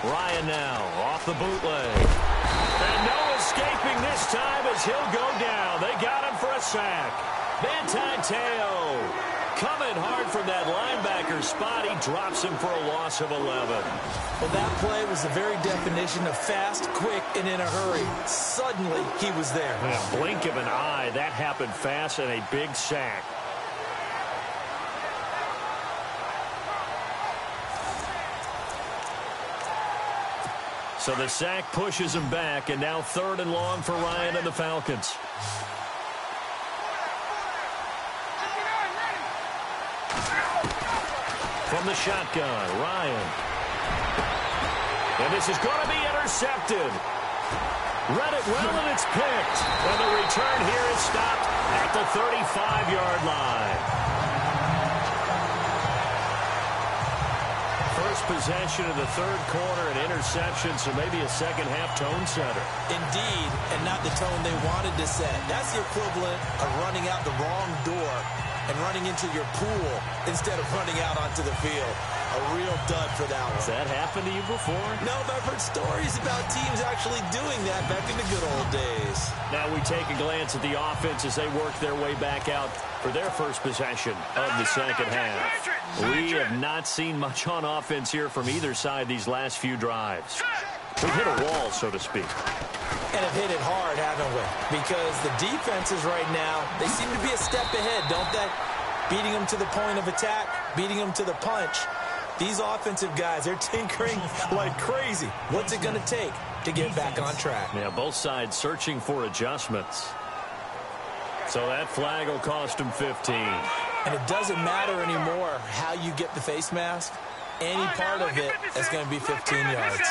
Ryan now off the bootleg. And no escaping this time as he'll go down. They got him for a sack. Teo coming hard from that linebacker spot. He drops him for a loss of 11. Well, that play was the very definition of fast, quick, and in a hurry. Suddenly, he was there. In a blink of an eye, that happened fast and a big sack. So the sack pushes him back, and now 3rd and long for Ryan and the Falcons. From the shotgun, Ryan. And this is going to be intercepted. Read it well, and it's picked. And the return here is stopped at the 35-yard line. First possession of the 3rd quarter, an interception, so maybe a second-half tone setter. Indeed, and not the tone they wanted to set. That's the equivalent of running out the wrong door and running into your pool instead of running out onto the field. A real dud for that one. Has that happened to you before? No, but I've heard stories about teams actually doing that back in the good old days. Now we take a glance at the offense as they work their way back out for their first possession of the second half. We have not seen much on offense here from either side these last few drives. We've hit a wall, so to speak. And have hit it hard, haven't we? Because the defenses right now, they seem to be a step ahead, don't they? Beating them to the point of attack, beating them to the punch. These offensive guys, they're tinkering like crazy. What's it going to take to get back on track? Yeah, both sides searching for adjustments. So that flag will cost them 15. And it doesn't matter anymore how you get the face mask. Any part of it is going to be 15 yards.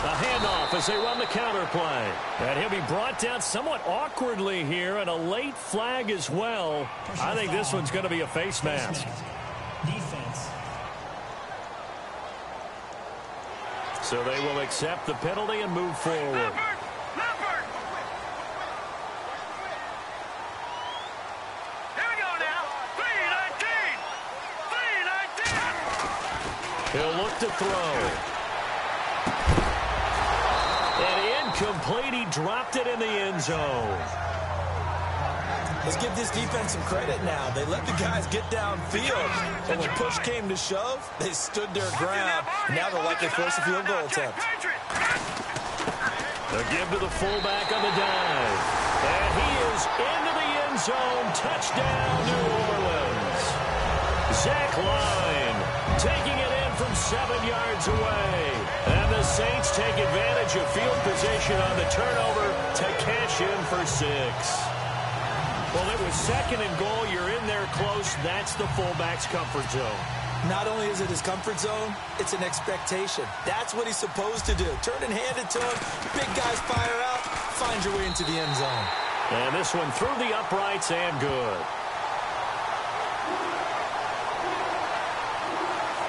A handoff as they run the counter play. And he'll be brought down somewhat awkwardly here, and a late flag as well. I think this one's going to be a face mask. Defense. So they will accept the penalty and move forward. He'll look to throw. And incomplete. He dropped it in the end zone. Let's give this defense some credit now. They let the guys get downfield. And when push came to shove, they stood their ground. Now they'll likely force a field goal attempt. The give to the fullback on the dive. And he is into the end zone. Touchdown, New Orleans. Zach Line taking it in from 7 yards away. And the Saints take advantage of field position on the turnover to cash in for 6. Well, it was 2nd and goal. You're in there close. That's the fullback's comfort zone. Not only is it his comfort zone, it's an expectation. That's what he's supposed to do. Turn and hand it to him. Big guys fire out. Find your way into the end zone. And this one through the uprights and good.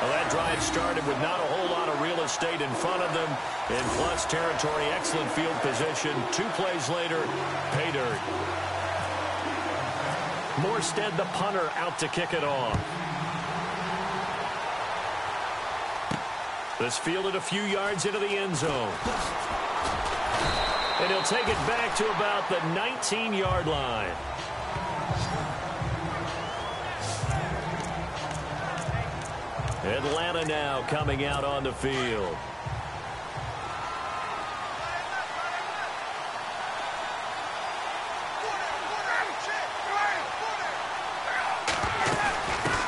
Well, that drive started with not a whole lot of real estate in front of them. In plus territory, excellent field position. 2 plays later, pay dirt. Morstead, the punter, out to kick it off. This fielded a few yards into the end zone. And he'll take it back to about the 19-yard line. Atlanta now coming out on the field.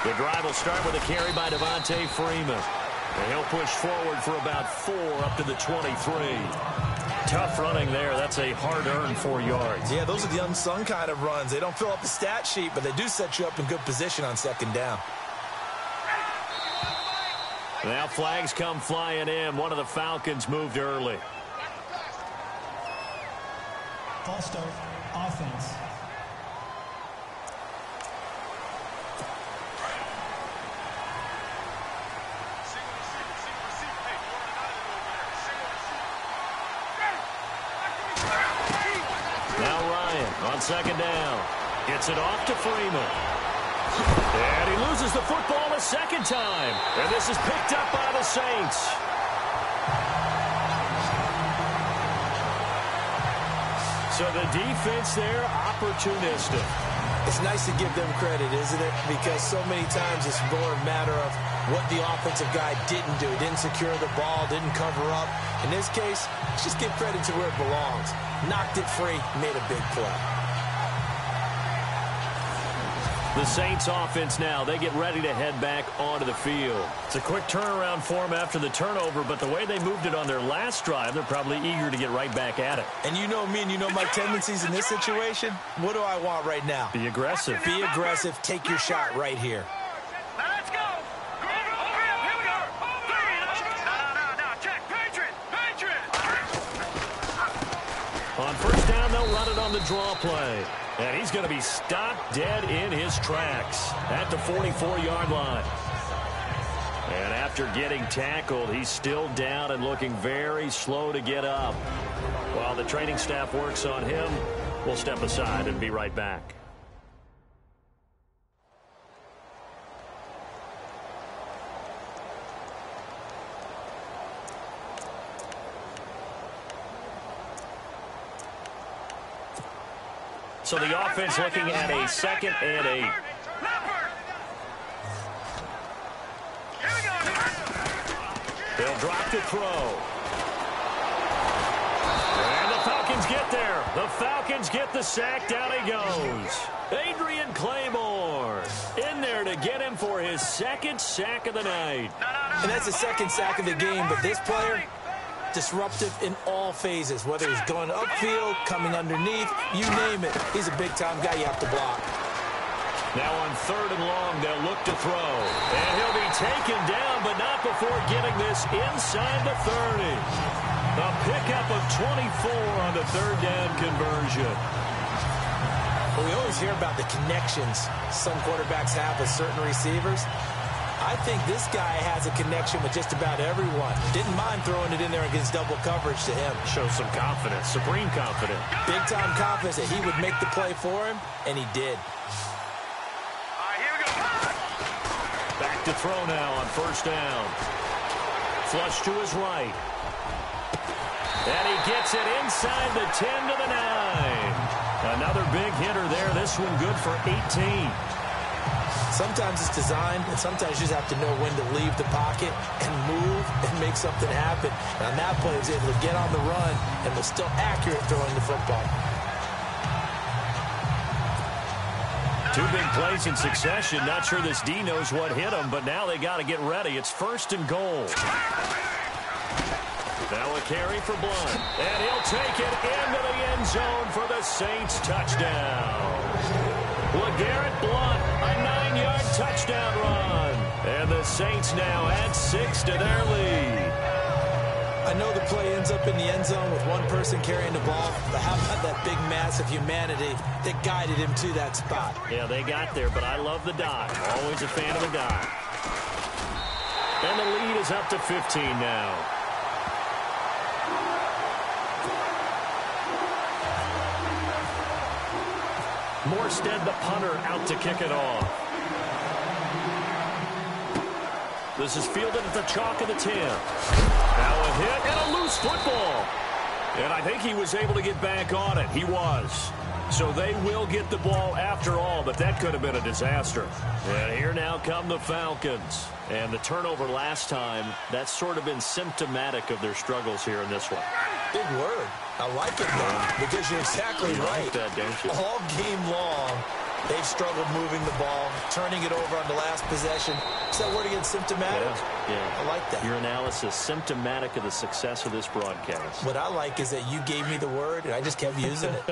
The drive will start with a carry by Devontae Freeman. And he'll push forward for about 4 up to the 23. Tough running there. That's a hard-earned 4 yards. Yeah, those are the unsung kind of runs. They don't fill up the stat sheet, but they do set you up in good position on second down. Now flags come flying in. One of the Falcons moved early. False start, offense. Now Ryan on second down. Gets it off to Freeman. And he loses the football a second time. And this is picked up by the Saints. So the defense there, opportunistic. It's nice to give them credit, isn't it? Because so many times it's more a matter of what the offensive guy didn't do. Didn't secure the ball, didn't cover up. In this case, let's just give credit to where it belongs. Knocked it free, made a big play. The Saints offense now, they get ready to head back onto the field. It's a quick turnaround for them after the turnover, but the way they moved it on their last drive, they're probably eager to get right back at it. And you know me and you know my tendencies in this situation. What do I want right now? Be aggressive. Be aggressive. Take your shot right here. Now let's go. Here we go. No. Check. Patriot. On first down, they'll run it on the draw play. And he's going to be stopped dead in his tracks at the 44-yard line. And after getting tackled, he's still down and looking very slow to get up. While the training staff works on him, we'll step aside and be right back. So the offense looking at a 2nd and 8. They'll drop to throw. And the Falcons get there. The Falcons get the sack. Down he goes. Adrian Claymore in there to get him for his 2nd sack of the night. And that's the 2nd sack of the game, but this player, disruptive in all phases, whether he's going upfield, coming underneath, you name it. He's a big-time guy you have to block. Now on 3rd and long, they'll look to throw. And he'll be taken down, but not before getting this inside the 30. A pickup of 24 on the 3rd down conversion. Well, we always hear about the connections some quarterbacks have with certain receivers. I think this guy has a connection with just about everyone. Didn't mind throwing it in there against double coverage to him. Shows some confidence, supreme confidence. Big-time confidence that he would make the play for him, and he did. All right, here we go. Back to throw now on first down. Flush to his right. And he gets it inside the 10 to the 9. Another big hitter there. This one good for 18. Sometimes it's designed, and sometimes you just have to know when to leave the pocket and move and make something happen. And on that play, he was able to get on the run and was still accurate throwing the football. 2 big plays in succession. Not sure this D knows what hit him, but now they got to get ready. It's 1st and goal. Now a carry for Blunt. And he'll take it into the end zone for the Saints touchdown. LeGarrette Blunt, a 9-yard touchdown run. And the Saints now add 6 to their lead. I know the play ends up in the end zone with one person carrying the ball, but how about that big mass of humanity that guided him to that spot? Yeah, they got there, but I love the dot. Always a fan of the dot. And the lead is up to 15 now. Morstead, the punter, out to kick it off. This is fielded at the chalk of the 10. Now a hit and a loose football. And I think he was able to get back on it. He was. So they will get the ball after all, but that could have been a disaster. And here now come the Falcons. And the turnover last time, that's sort of been symptomatic of their struggles here in this one. Big word. I like it, though, because you're exactly right. Like that, don't you? All game long, they've struggled moving the ball, turning it over on the last possession. Is that word again, symptomatic? Yeah. I like that. Your analysis, symptomatic of the success of this broadcast. What I like is that you gave me the word, and I just kept using it.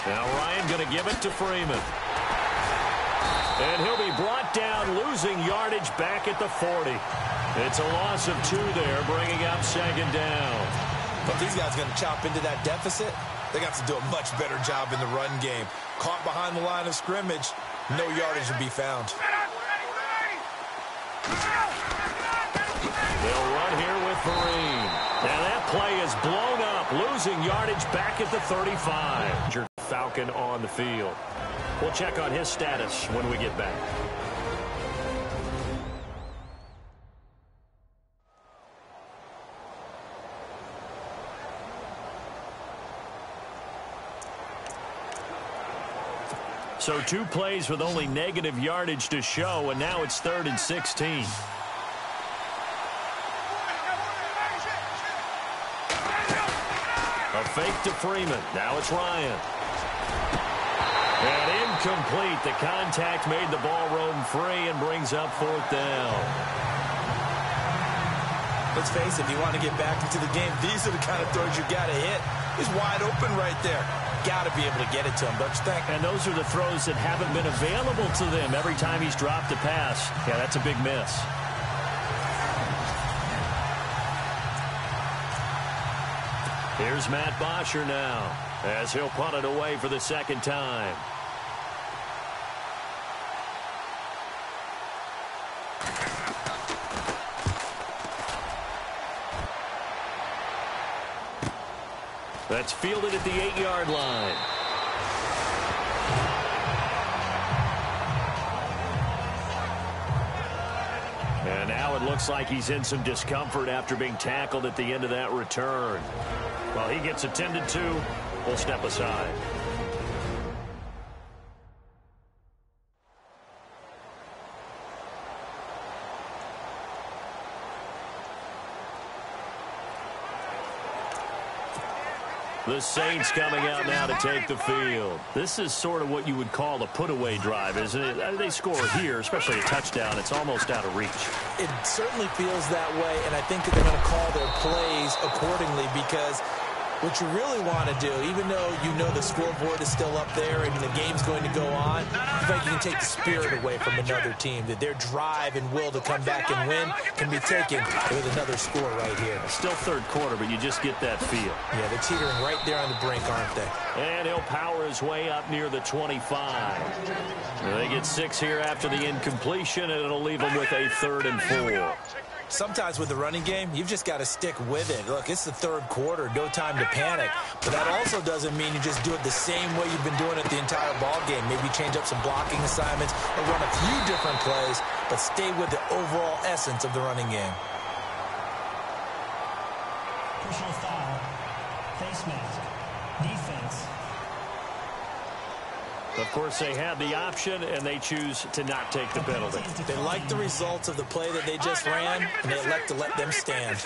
Now Ryan going to give it to Freeman. And he'll be brought down, losing yardage back at the 40. It's a loss of 2 there, bringing up 2nd down. But these guys going to chop into that deficit? They got to do a much better job in the run game. Caught behind the line of scrimmage, no yardage to be found. They'll run here with Vereen. Now that play is blown up, losing yardage back at the 35. Falcon on the field. We'll check on his status when we get back. So 2 plays with only negative yardage to show, and now it's 3rd and 16. A fake to Freeman. Now it's Ryan. And incomplete. The contact made the ball roam free and brings up 4th down. Let's face it, if you want to get back into the game, these are the kind of throws you got to hit. He's wide open right there. Got to be able to get it to him, don't you think? And those are the throws that haven't been available to them every time he's dropped a pass. Yeah, that's a big miss. Here's Matt Bosher now as he'll punt it away for the 2nd time. That's fielded at the 8-yard line. And now it looks like he's in some discomfort after being tackled at the end of that return. While he gets attended to, we'll step aside. The Saints coming out now to take the field. This is sort of what you would call a put-away drive, isn't it? They score here, especially a touchdown. It's almost out of reach. It certainly feels that way, and I think that they're going to call their plays accordingly because what you really want to do, even though you know the scoreboard is still up there and the game's going to go on, I think you can take the spirit away from another team, that their drive and will to come back and win can be taken with another score right here. Still 3rd quarter, but you just get that feel. Yeah, they're teetering right there on the brink, aren't they? And he'll power his way up near the 25. They get 6 here after the incompletion, and it'll leave them with a 3rd and 4. Sometimes with the running game, you've just got to stick with it. Look, it's the 3rd quarter, no time to panic. But that also doesn't mean you just do it the same way you've been doing it the entire ball game. Maybe change up some blocking assignments or run a few different plays, but stay with the overall essence of the running game. Personal foul. Face mask. Defense. Of course, they had the option, and they choose to not take the penalty. They like the results of the play that they just ran, and they elect to let them stand.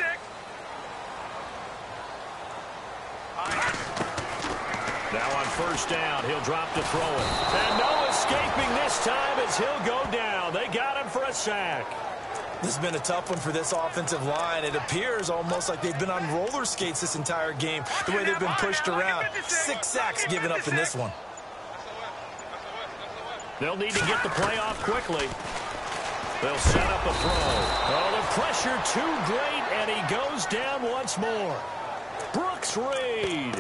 Now on 1st down, he'll drop to throw it. And no escaping this time as he'll go down. They got him for a sack. This has been a tough one for this offensive line. It appears almost like they've been on roller skates this entire game, the way they've been pushed around. 6 sacks given up in this one. They'll need to get the play off quickly. They'll set up a throw. Oh, the pressure too great, and he goes down once more. Brooks Reed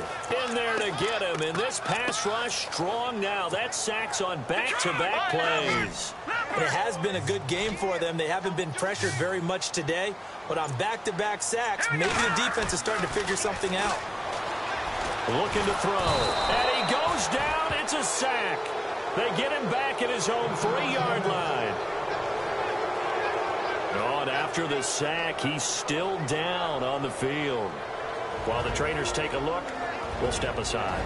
in there to get him, and this pass rush strong now. That's sacks on back-to-back plays. It has been a good game for them. They haven't been pressured very much today, but on back-to-back sacks, maybe the defense is starting to figure something out. Looking to throw, and he goes down. It's a sack. They get him back at his own 3-yard line. Oh, and after the sack, he's still down on the field. While the trainers take a look, we'll step aside.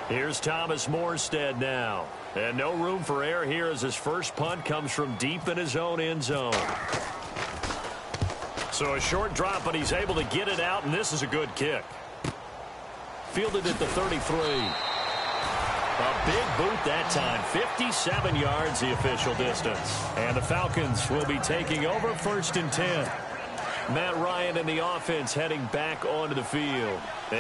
Here's Thomas Morstead now. And no room for error here as his first punt comes from deep in his own end zone. So a short drop, but he's able to get it out, and this is a good kick. Fielded at the 33. A big boot that time. 57 yards the official distance. And the Falcons will be taking over 1st and 10. Matt Ryan and the offense heading back onto the field.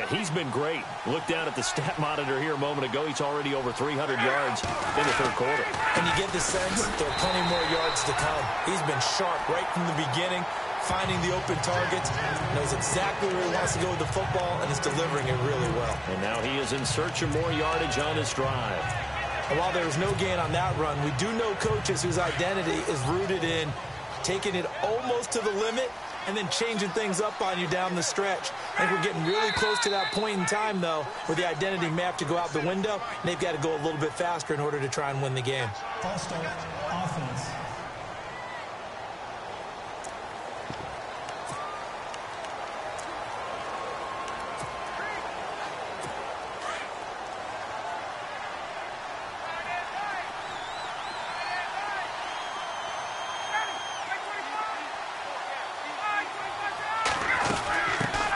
He's been great. Look down at the stat monitor here a moment ago. He's already over 300 yards in the third quarter. And you get the sense there are plenty more yards to come. He's been sharp right from the beginning, finding the open targets, knows exactly where he wants to go with the football, and is delivering it really well. And now he is in search of more yardage on his drive. And while there was no gain on that run, we do know coaches whose identity is rooted in taking it almost to the limit and then changing things up on you down the stretch. I think we're getting really close to that point in time, though, where the identity may have to go out the window, and they've got to go a little bit faster in order to try and win the game. False start, offense.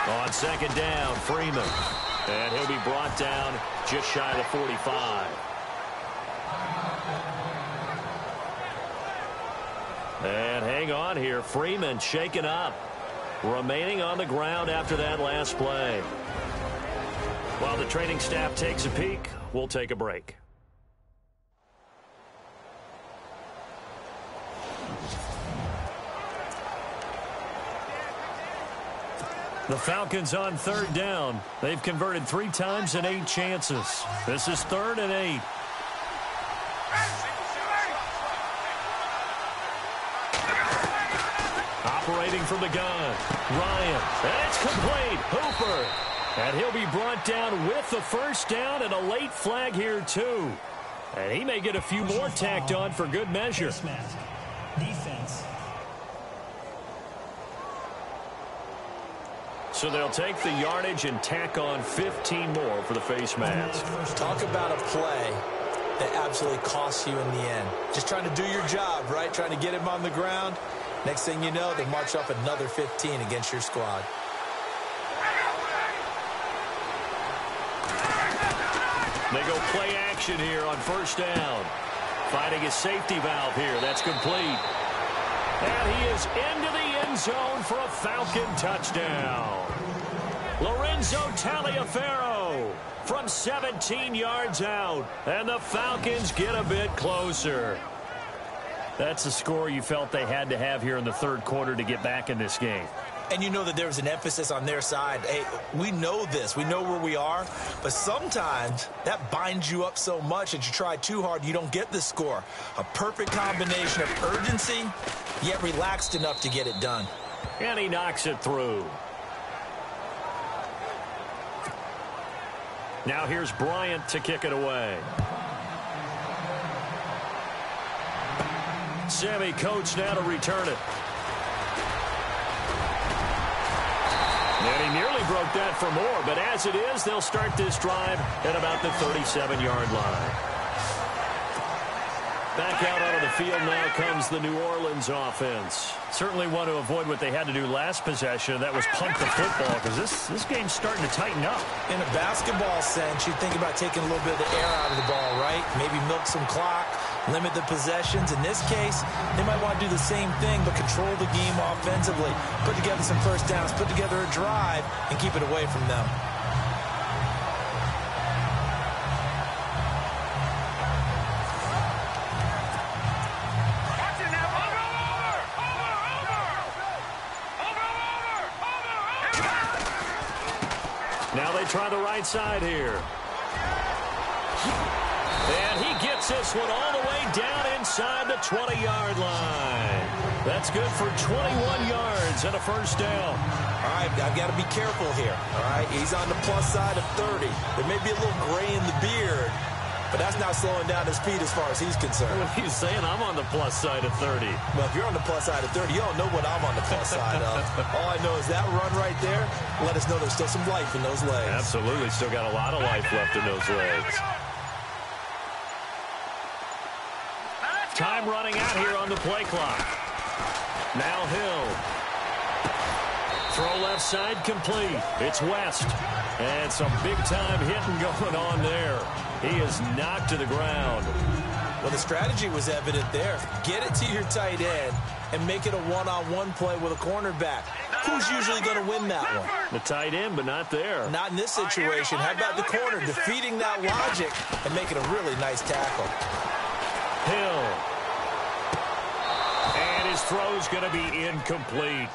On second down, Freeman. And he'll be brought down just shy of the 45. And hang on here. Freeman shaken up. Remaining on the ground after that last play. While the training staff takes a peek, we'll take a break. The Falcons on third down. They've converted 3 times in 8 chances. This is 3rd and 8. Operating from the gun. Ryan. And it's complete. Hooper. And he'll be brought down with the first down and a late flag here too. And he may get a few more tacked on for good measure. Defense. So they'll take the yardage and tack on 15 more for the face mask. Talk about a play that absolutely costs you in the end. Just trying to do your job, right? Trying to get him on the ground. Next thing you know, they march up another 15 against your squad. They go play action here on first down. Finding a safety valve here. That's complete. And he is into the end zone for a Falcon touchdown. Lorenzo Taliaferro from 17 yards out. And the Falcons get a bit closer. That's the score you felt they had to have here in the third quarter to get back in this game. And you know that there was an emphasis on their side. Hey, we know this. We know where we are. But sometimes that binds you up so much that you try too hard, you don't get the score. A perfect combination of urgency, yet relaxed enough to get it done. And he knocks it through. Now here's Bryant to kick it away. Sammy Coates now to return it. And he nearly broke that for more, but as it is, they'll start this drive at about the 37-yard line. Back out onto the field now comes the New Orleans offense. Certainly want to avoid what they had to do last possession. That was punt the football, because this game's starting to tighten up. In a basketball sense, you think about taking a little bit of the air out of the ball, right? Maybe milk some clock, limit the possessions. In this case, they might want to do the same thing, but control the game offensively. Put together some first downs, put together a drive, and keep it away from them. Now they try the right side here. And he gets Gets this one all the way down inside the 20-yard line. That's good for 21 yards and a first down. All right, I've got to be careful here. All right, he's on the plus side of 30. There may be a little gray in the beard, but that's not slowing down his speed as far as he's concerned. What are you saying? I'm on the plus side of 30. Well, if you're on the plus side of 30, you don't know what I'm on the plus side of. All I know is that run right there let us know there's still some life in those legs. Absolutely. Still got a lot of life left in those legs. Time running out here on the play clock. Now Hill. Throw left side complete. It's West. And some big-time hitting going on there. He is knocked to the ground. Well, the strategy was evident there. Get it to your tight end and make it a one-on-one play with a cornerback. Who's usually going to win that one? The tight end, but not there. Not in this situation. How about the corner defeating that logic and making a really nice tackle? Hill. And his throw's going to be incomplete.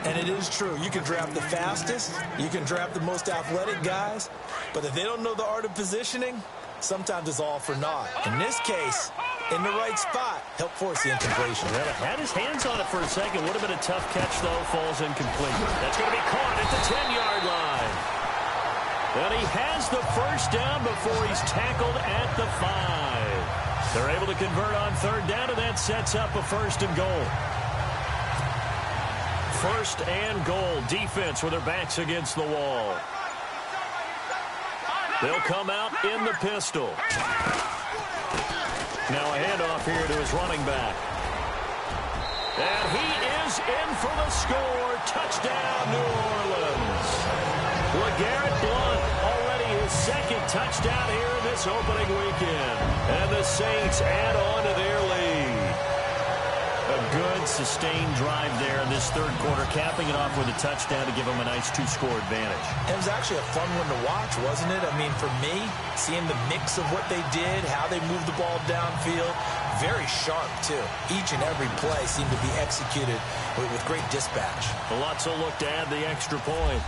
And it is true. You can draft the fastest. You can draft the most athletic guys. But if they don't know the art of positioning, sometimes it's all for naught. In this case, in the right spot, help force the incompletion. Well, had his hands on it for a second. Would have been a tough catch, though. Falls incomplete. That's going to be caught at the 10-yard line. And he has the first down before he's tackled at the 5. They're able to convert on third down, and that sets up a first and goal. First and goal. Defense with their backs against the wall. They'll come out in the pistol. Now a handoff here to his running back. And he is in for the score. Touchdown, New Orleans. LeGarrette Blount, already his second touchdown here in this opening weekend. And the Saints add on to their lead. A good, sustained drive there in this third quarter, capping it off with a touchdown to give them a nice two-score advantage. It was actually a fun one to watch, wasn't it? I mean, for me, seeing the mix of what they did, how they moved the ball downfield, very sharp, too. Each and every play seemed to be executed with great dispatch. Palazzo looked to add the extra point.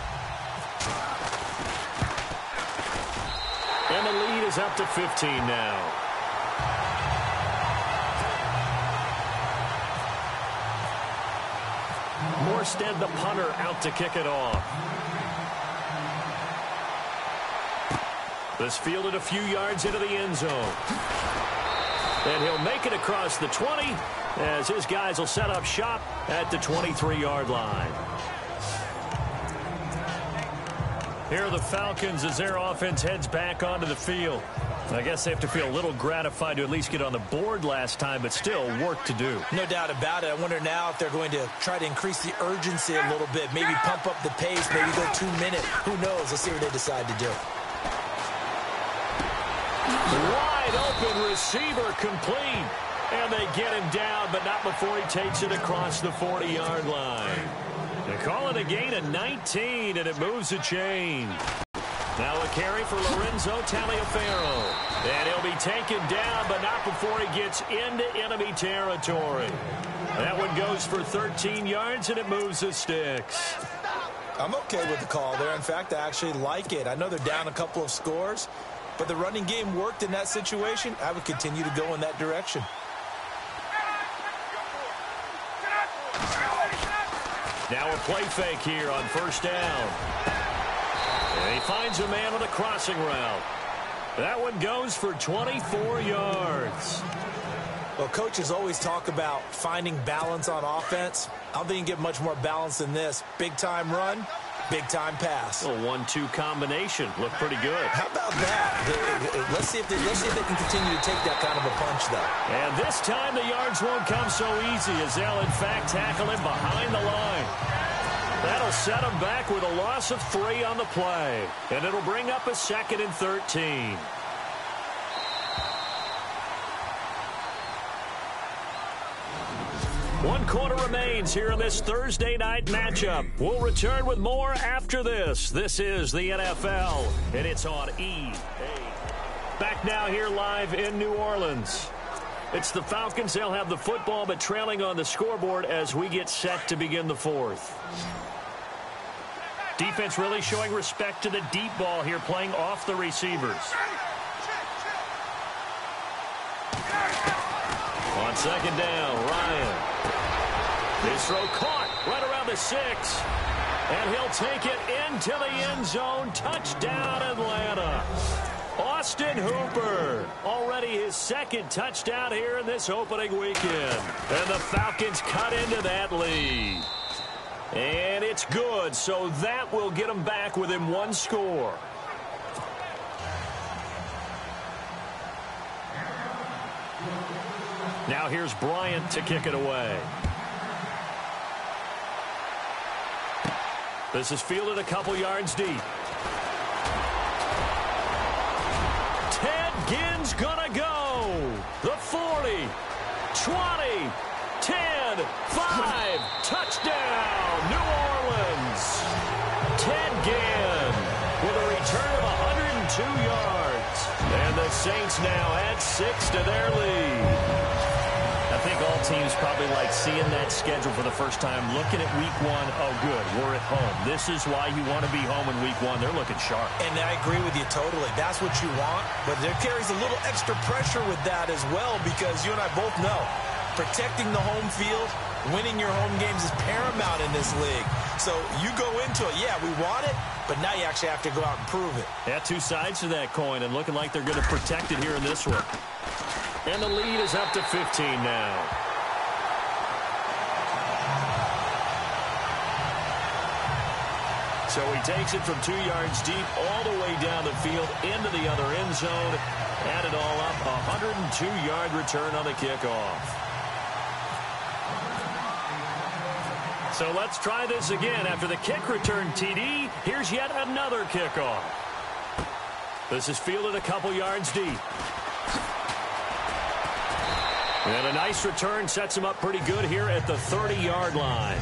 And the lead is up to 15 now. Morstead, the punter, out to kick it off. This fielded a few yards into the end zone. And he'll make it across the 20 as his guys will set up shop at the 23-yard line. Here are the Falcons as their offense heads back onto the field. I guess they have to feel a little gratified to at least get on the board last time, but still work to do. No doubt about it. I wonder now if they're going to try to increase the urgency a little bit, maybe pump up the pace, maybe go 2 minutes. Who knows? Let's see what they decide to do. Wide open receiver complete. And they get him down, but not before he takes it across the 40-yard line. They call it a gain of 19, and it moves the chain. Now a carry for Lorenzo Taliaferro. And he'll be taken down, but not before he gets into enemy territory. That one goes for 13 yards, and it moves the sticks. I'm okay with the call there. In fact, I actually like it. I know they're down a couple of scores, but the running game worked in that situation. I would continue to go in that direction. Now a play fake here on first down. And he finds a man on a crossing route. That one goes for 24 yards. Well, coaches always talk about finding balance on offense. I don't think you can get much more balance than this. Big-time run, big-time pass. A 1-2 combination. Looked pretty good. How about that? Let's see if they can continue to take that kind of a punch, though. And this time the yards won't come so easy as they'll, in fact, tackle him behind the line. That'll set him back with a loss of 3 on the play. And it'll bring up a 2nd and 13. One quarter remains here in this Thursday night matchup. We'll return with more after this. This is the NFL, and it's on EA. Back now here live in New Orleans. It's the Falcons. They'll have the football, but trailing on the scoreboard as we get set to begin the fourth. Defense really showing respect to the deep ball here, playing off the receivers. On second down, Ryan. His throw caught right around the 6. And he'll take it into the end zone. Touchdown, Atlanta. Austin Hooper, already his second touchdown here in this opening weekend. And the Falcons cut into that lead. And it's good, so that will get them back within one score. Now here's Bryant to kick it away. This is fielded a couple yards deep. Ted Ginn's gonna go. The 40, 20, 10, 5, touchdown, New Orleans. Ted Ginn with a return of 102 yards. And the Saints now add 6 to their lead. I think all teams probably like seeing that schedule for the first time, looking at week 1. Oh, good, we're at home. This is why you want to be home in week 1. They're looking sharp. And I agree with you totally. That's what you want, but there carries a little extra pressure with that as well, because you and I both know protecting the home field, winning your home games is paramount in this league. So you go into it, yeah, we want it, but now you actually have to go out and prove it. Yeah, two sides to that coin, and looking like they're going to protect it here in this one. And the lead is up to 15 now. So he takes it from 2 yards deep all the way down the field into the other end zone. Add it all up, 102-yard return on the kickoff. So let's try this again. After the kick return TD, here's yet another kickoff. This is fielded a couple yards deep. And a nice return sets him up pretty good here at the 30-yard line.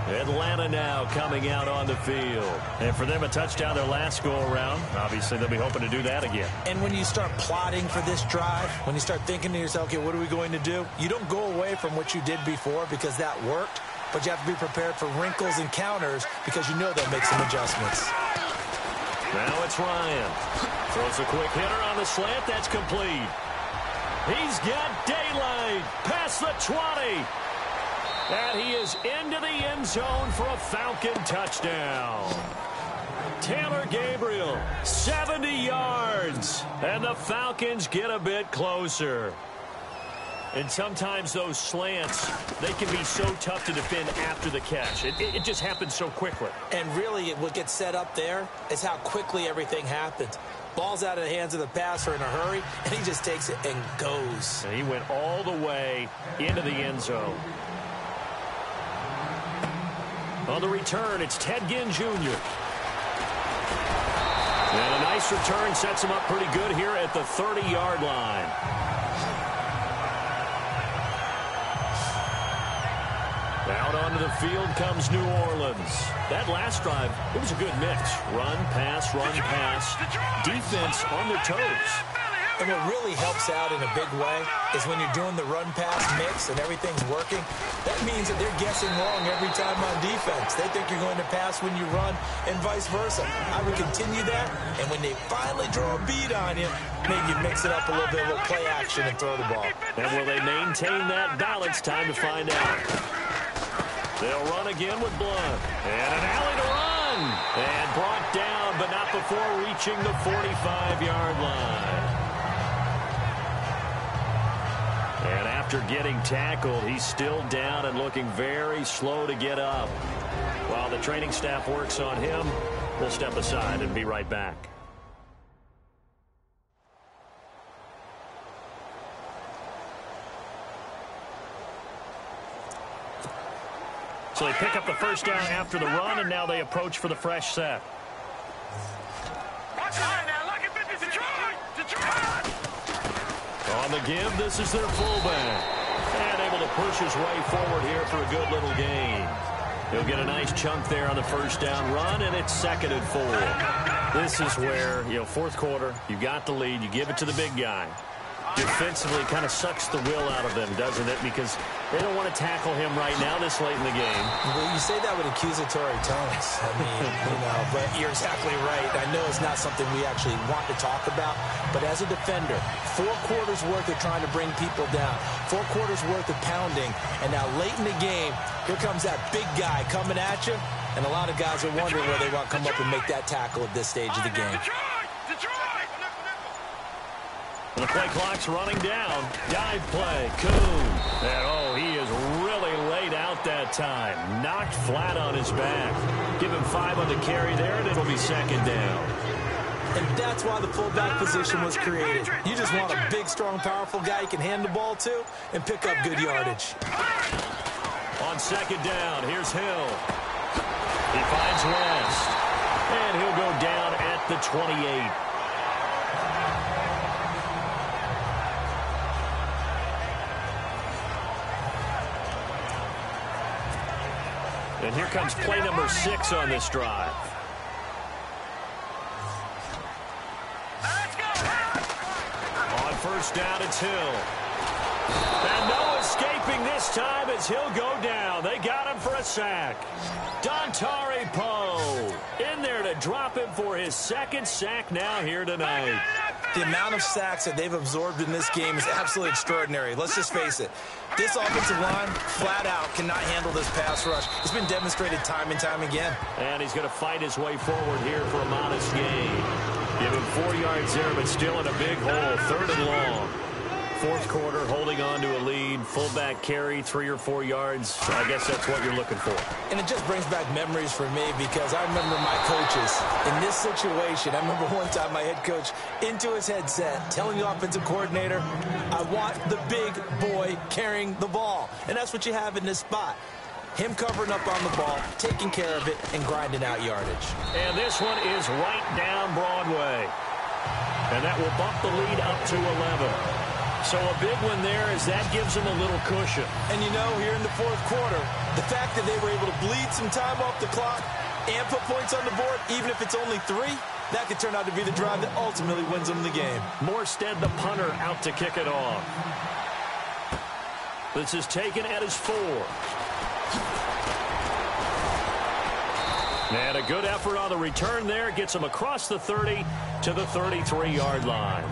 Atlanta now coming out on the field. And for them, a touchdown their last go-around. Obviously, they'll be hoping to do that again. And when you start plotting for this drive, when you start thinking to yourself, okay, what are we going to do? You don't go away from what you did before because that worked, but you have to be prepared for wrinkles and counters because you know they'll make some adjustments. Now it's Ryan. Throws a quick hitter on the slant. That's complete. He's got daylight past the 20. And he is into the end zone for a Falcon touchdown. Taylor Gabriel, 70 yards. And the Falcons get a bit closer. And sometimes those slants, they can be so tough to defend after the catch. It just happens so quickly. And really, what gets set up there is how quickly everything happens. Ball's out of the hands of the passer in a hurry, and he just takes it and goes. And he went all the way into the end zone. On the return, it's Ted Ginn Jr. And a nice return sets him up pretty good here at the 30-yard line. Out onto the field comes New Orleans. That last drive, it was a good mix. Run, pass, defense on their toes. And what really helps out in a big way is when you're doing the run-pass mix and everything's working, that means that they're guessing wrong every time on defense. They think you're going to pass when you run and vice versa. I would continue that, and when they finally draw a beat on you, maybe mix it up a little bit, a little play action and throw the ball. And will they maintain that balance? Time to find out. They'll run again with Blunt. And an alley to run. And brought down, but not before reaching the 45-yard line. And after getting tackled, he's still down and looking very slow to get up. While the training staff works on him, we'll step aside and be right back. So they pick up the first down after the run, and now they approach for the fresh set. On the give, this is their fullback. And able to push his way forward here for a good little gain. He'll get a nice chunk there on the first down run, and it's 2nd and 4. This is where, fourth quarter, you got the lead, you give it to the big guy. Defensively kind of sucks the will out of them, doesn't it? Because They don't want to tackle him right now this late in the game. Well, you say that with accusatory tones. I mean, but you're exactly right. I know it's not something we actually want to talk about, but as a defender, 4 quarters worth of trying to bring people down, 4 quarters worth of pounding, and now late in the game, here comes that big guy coming at you, and a lot of guys are wondering where they want to come up and make that tackle at this stage of the game. The play clock's running down. Dive play. Coon. And, he is really laid out that time. Knocked flat on his back. Give him 5 on the carry there, and it'll be second down. And that's why the fullback position was created. You just want a big, strong, powerful guy you can hand the ball to and pick up good yardage. On second down, here's Hill. He finds West. And he'll go down at the 28. And here comes play number 6 on this drive. On first down, it's Hill. And no escaping this time as Hill go down. They got him for a sack. Dontari Poe in there to drop him for his 2nd sack now here tonight. The amount of sacks that they've absorbed in this game is absolutely extraordinary. Let's just face it. This offensive line, flat out, cannot handle this pass rush. It's been demonstrated time and time again. And he's going to fight his way forward here for a modest gain. Give him 4 yards there, but still in a big hole. 3rd and long. 4th quarter, holding on to a lead. Fullback carry, 3 or 4 yards. I guess that's what you're looking for. And it just brings back memories for me because I remember my coaches in this situation. I remember one time my head coach into his headset telling the offensive coordinator, I want the big boy carrying the ball. And that's what you have in this spot. Him covering up on the ball, taking care of it, and grinding out yardage. And this one is right down Broadway. And that will bump the lead up to 11. So a big one there as that gives them a little cushion. And here in the 4th quarter, the fact that they were able to bleed some time off the clock and put points on the board, even if it's only 3, that could turn out to be the drive that ultimately wins them the game. Morstead, the punter, out to kick it off. This is taken at his 4. And a good effort on the return there. Gets him across the 30 to the 33-yard line.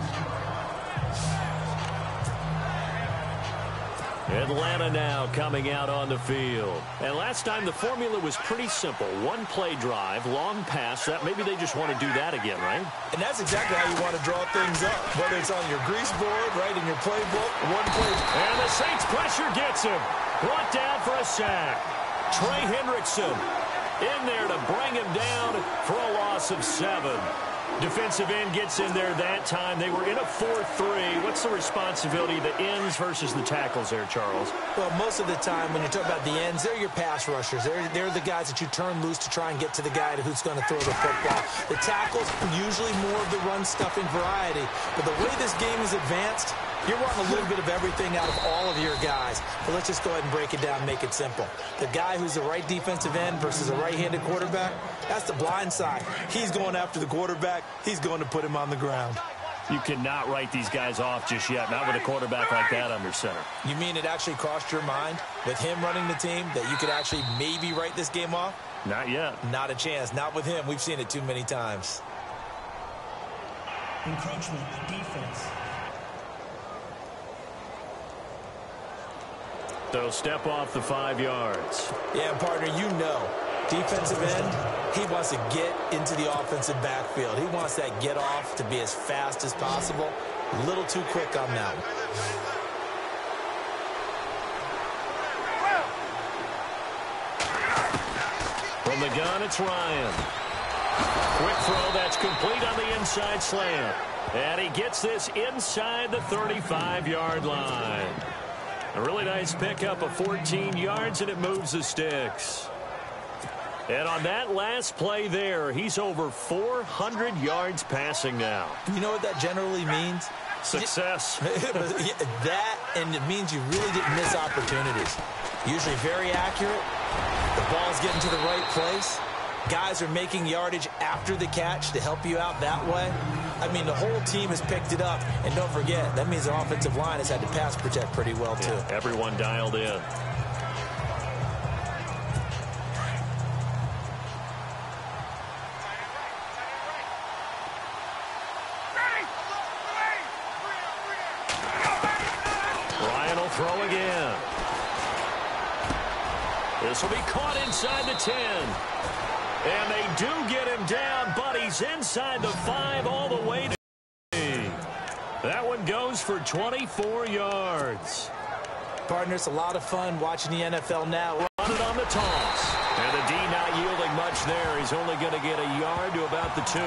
Atlanta now coming out on the field. And last time the formula was pretty simple. 1 play drive, long pass. That maybe they just want to do that again, right? And that's exactly how you want to draw things up. Whether it's on your grease board, right, in your playbook, 1 play. And the Saints pressure gets him. Brought down for a sack. Trey Hendrickson in there to bring him down for a loss of 7. Defensive end gets in there that time. They were in a 4-3. What's the responsibility of the ends versus the tackles there, Charles? Well, most of the time when you talk about the ends, they're your pass rushers. They're the guys that you turn loose to try and get to the guy who's going to throw the football. The tackles, usually more of the run-stuffing variety. But the way this game is advanced, you're wanting a little bit of everything out of all of your guys. But let's just go ahead and break it down and make it simple. The guy who's the right defensive end versus a right-handed quarterback, that's the blind side. He's going after the quarterback. He's going to put him on the ground. You cannot write these guys off just yet, not with a quarterback like that under center. You mean it actually crossed your mind with him running the team that you could actually maybe write this game off? Not yet. Not a chance. Not with him. We've seen it too many times. Encroachment, defense. They'll step off the 5 yards. Yeah, partner, defensive end, he wants to get into the offensive backfield. He wants that get off to be as fast as possible. A little too quick on that one. From the gun, it's Ryan. Quick throw, that's complete on the inside slant. And he gets this inside the 35-yard line. A really nice pickup of 14 yards, and it moves the sticks. And on that last play there, he's over 400 yards passing now. You know what that generally means? Success. That, and it means you really didn't miss opportunities. Usually very accurate. The ball's getting to the right place. guys are making yardage after the catch to help you out that way. I mean, the whole team has picked it up. And don't forget, that means the offensive line has had to pass protect pretty well, too. Yeah, everyone dialed in. Ryan will throw again. This will be caught inside the 10. And they do get him down, but he's inside the 5 all the way to that one goes for 24 yards. Partner, it's a lot of fun watching the NFL now. Run it on the toss. And the D not yielding much there. He's only going to get a yard to about the 2.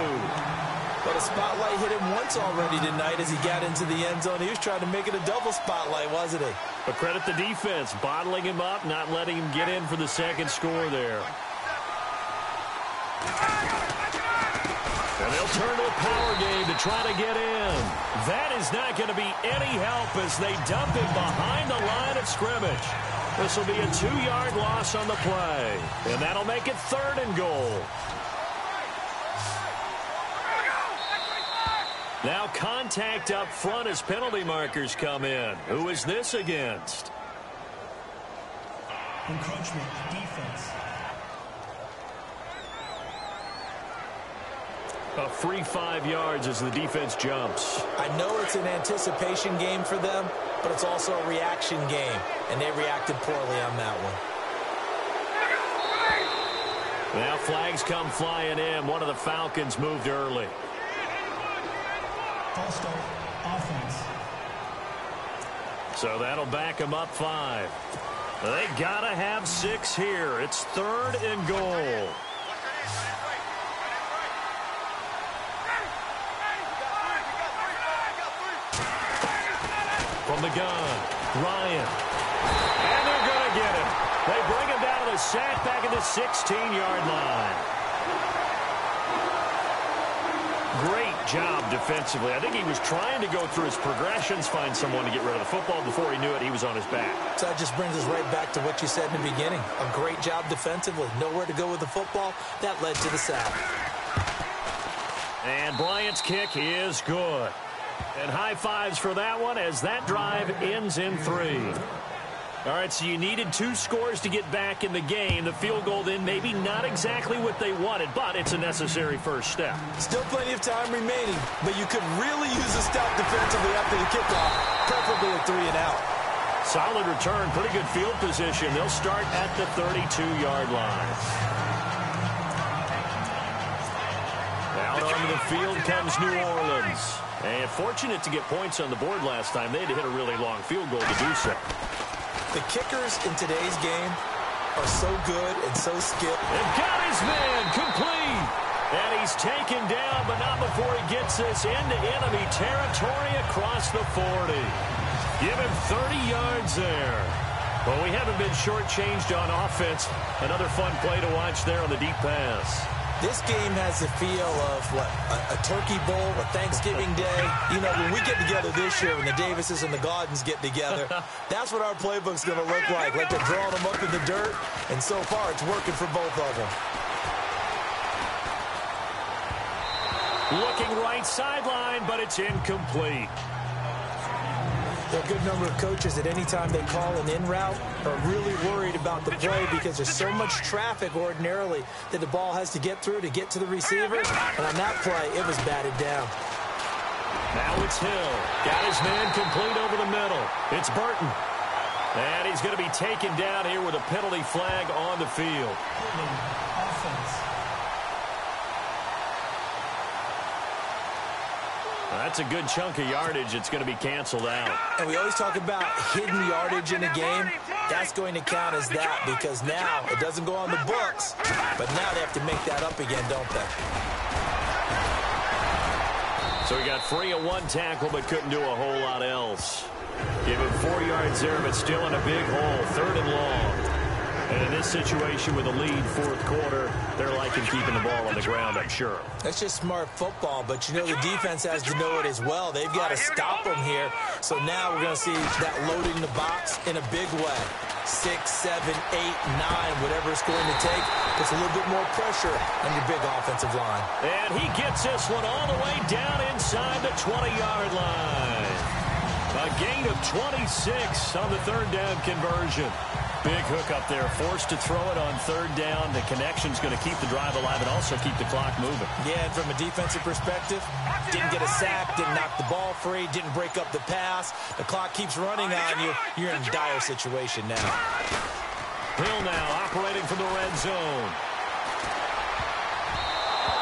But a spotlight hit him once already tonight as he got into the end zone. He was trying to make it a double spotlight, wasn't he? But credit the defense, bottling him up, not letting him get in for the second score there. And they'll turn to a power game to try to get in. That is not going to be any help as they dump him behind the line of scrimmage. This will be a 2-yard loss on the play. And that'll make it 3rd and goal. Now contact up front as penalty markers come in. Who is this against? Encroachment, defense. A free 5 yards as the defense jumps. I know it's an anticipation game for them, but it's also a reaction game, and they reacted poorly on that one. Now flags come flying in. One of the Falcons moved early. False start, offense. So that'll back them up 5. They gotta have 6 here. It's 3rd and goal. From the gun, Ryan. And they're going to get him. They bring him down to the sack back at the 16-yard line. Great job defensively. I think he was trying to go through his progressions, find someone to get rid of the football. Before he knew it, he was on his back. So that just brings us right back to what you said in the beginning. A great job defensively. Nowhere to go with the football. That led to the sack. And Bryant's kick is good. And high fives for that one as that drive ends in 3. All right, so you needed 2 scores to get back in the game. The field goal then maybe not exactly what they wanted, but it's a necessary first step. Still plenty of time remaining, but you could really use a stop defensively after the kickoff, preferably a 3 and out. Solid return, pretty good field position. They'll start at the 32-yard line. Out onto the field comes New Orleans. And fortunate to get points on the board last time. They had to hit a really long field goal to do so. The kickers in today's game are so good and so skilled. They've got his man complete. And he's taken down, but not before he gets this into enemy territory across the 40. Give him 30 yards there. Well, we haven't been shortchanged on offense. Another fun play to watch there on the deep pass. This game has the feel of, what, a turkey bowl, a Thanksgiving day. You know, when we get together this year, when the Davises and the Gardens get together, that's what our playbook's going to look like. Like they're drawing them up in the dirt, and so far it's working for both of them. Looking right sideline, but it's incomplete. There are a good number of coaches at any time they call an in route are really worried about the play because there's so much traffic ordinarily that the ball has to get through to get to the receiver. And on that play, it was batted down. Now it's Hill. Got his man complete over the middle. It's Burton. And he's going to be taken down here with a penalty flag on the field. Offense. That's a good chunk of yardage. It's going to be canceled out. And we always talk about hidden yardage in a game. That's going to count as that because now it doesn't go on the books, but now they have to make that up again, don't they? So he got free of 1 tackle but couldn't do a whole lot else. Give him 4 yards there, but still in a big hole. 3rd and long. And in this situation with a lead 4th quarter, they're liking keeping the ball on the ground, I'm sure. That's just smart football, but you know the defense has to know it as well. They've got to stop them here. So now we're going to see that loading the box in a big way. 6, 7, 8, 9, whatever it's going to take. Puts a little bit more pressure on your big offensive line. And he gets this one all the way down inside the 20-yard line. A gain of 26 on the third down conversion. Big hook up there, forced to throw it on third down. The connection's going to keep the drive alive and also keep the clock moving. Yeah, and from a defensive perspective, didn't get a sack, didn't knock the ball free, didn't break up the pass. The clock keeps running on you. You're in a dire situation now. Hill now operating from the red zone.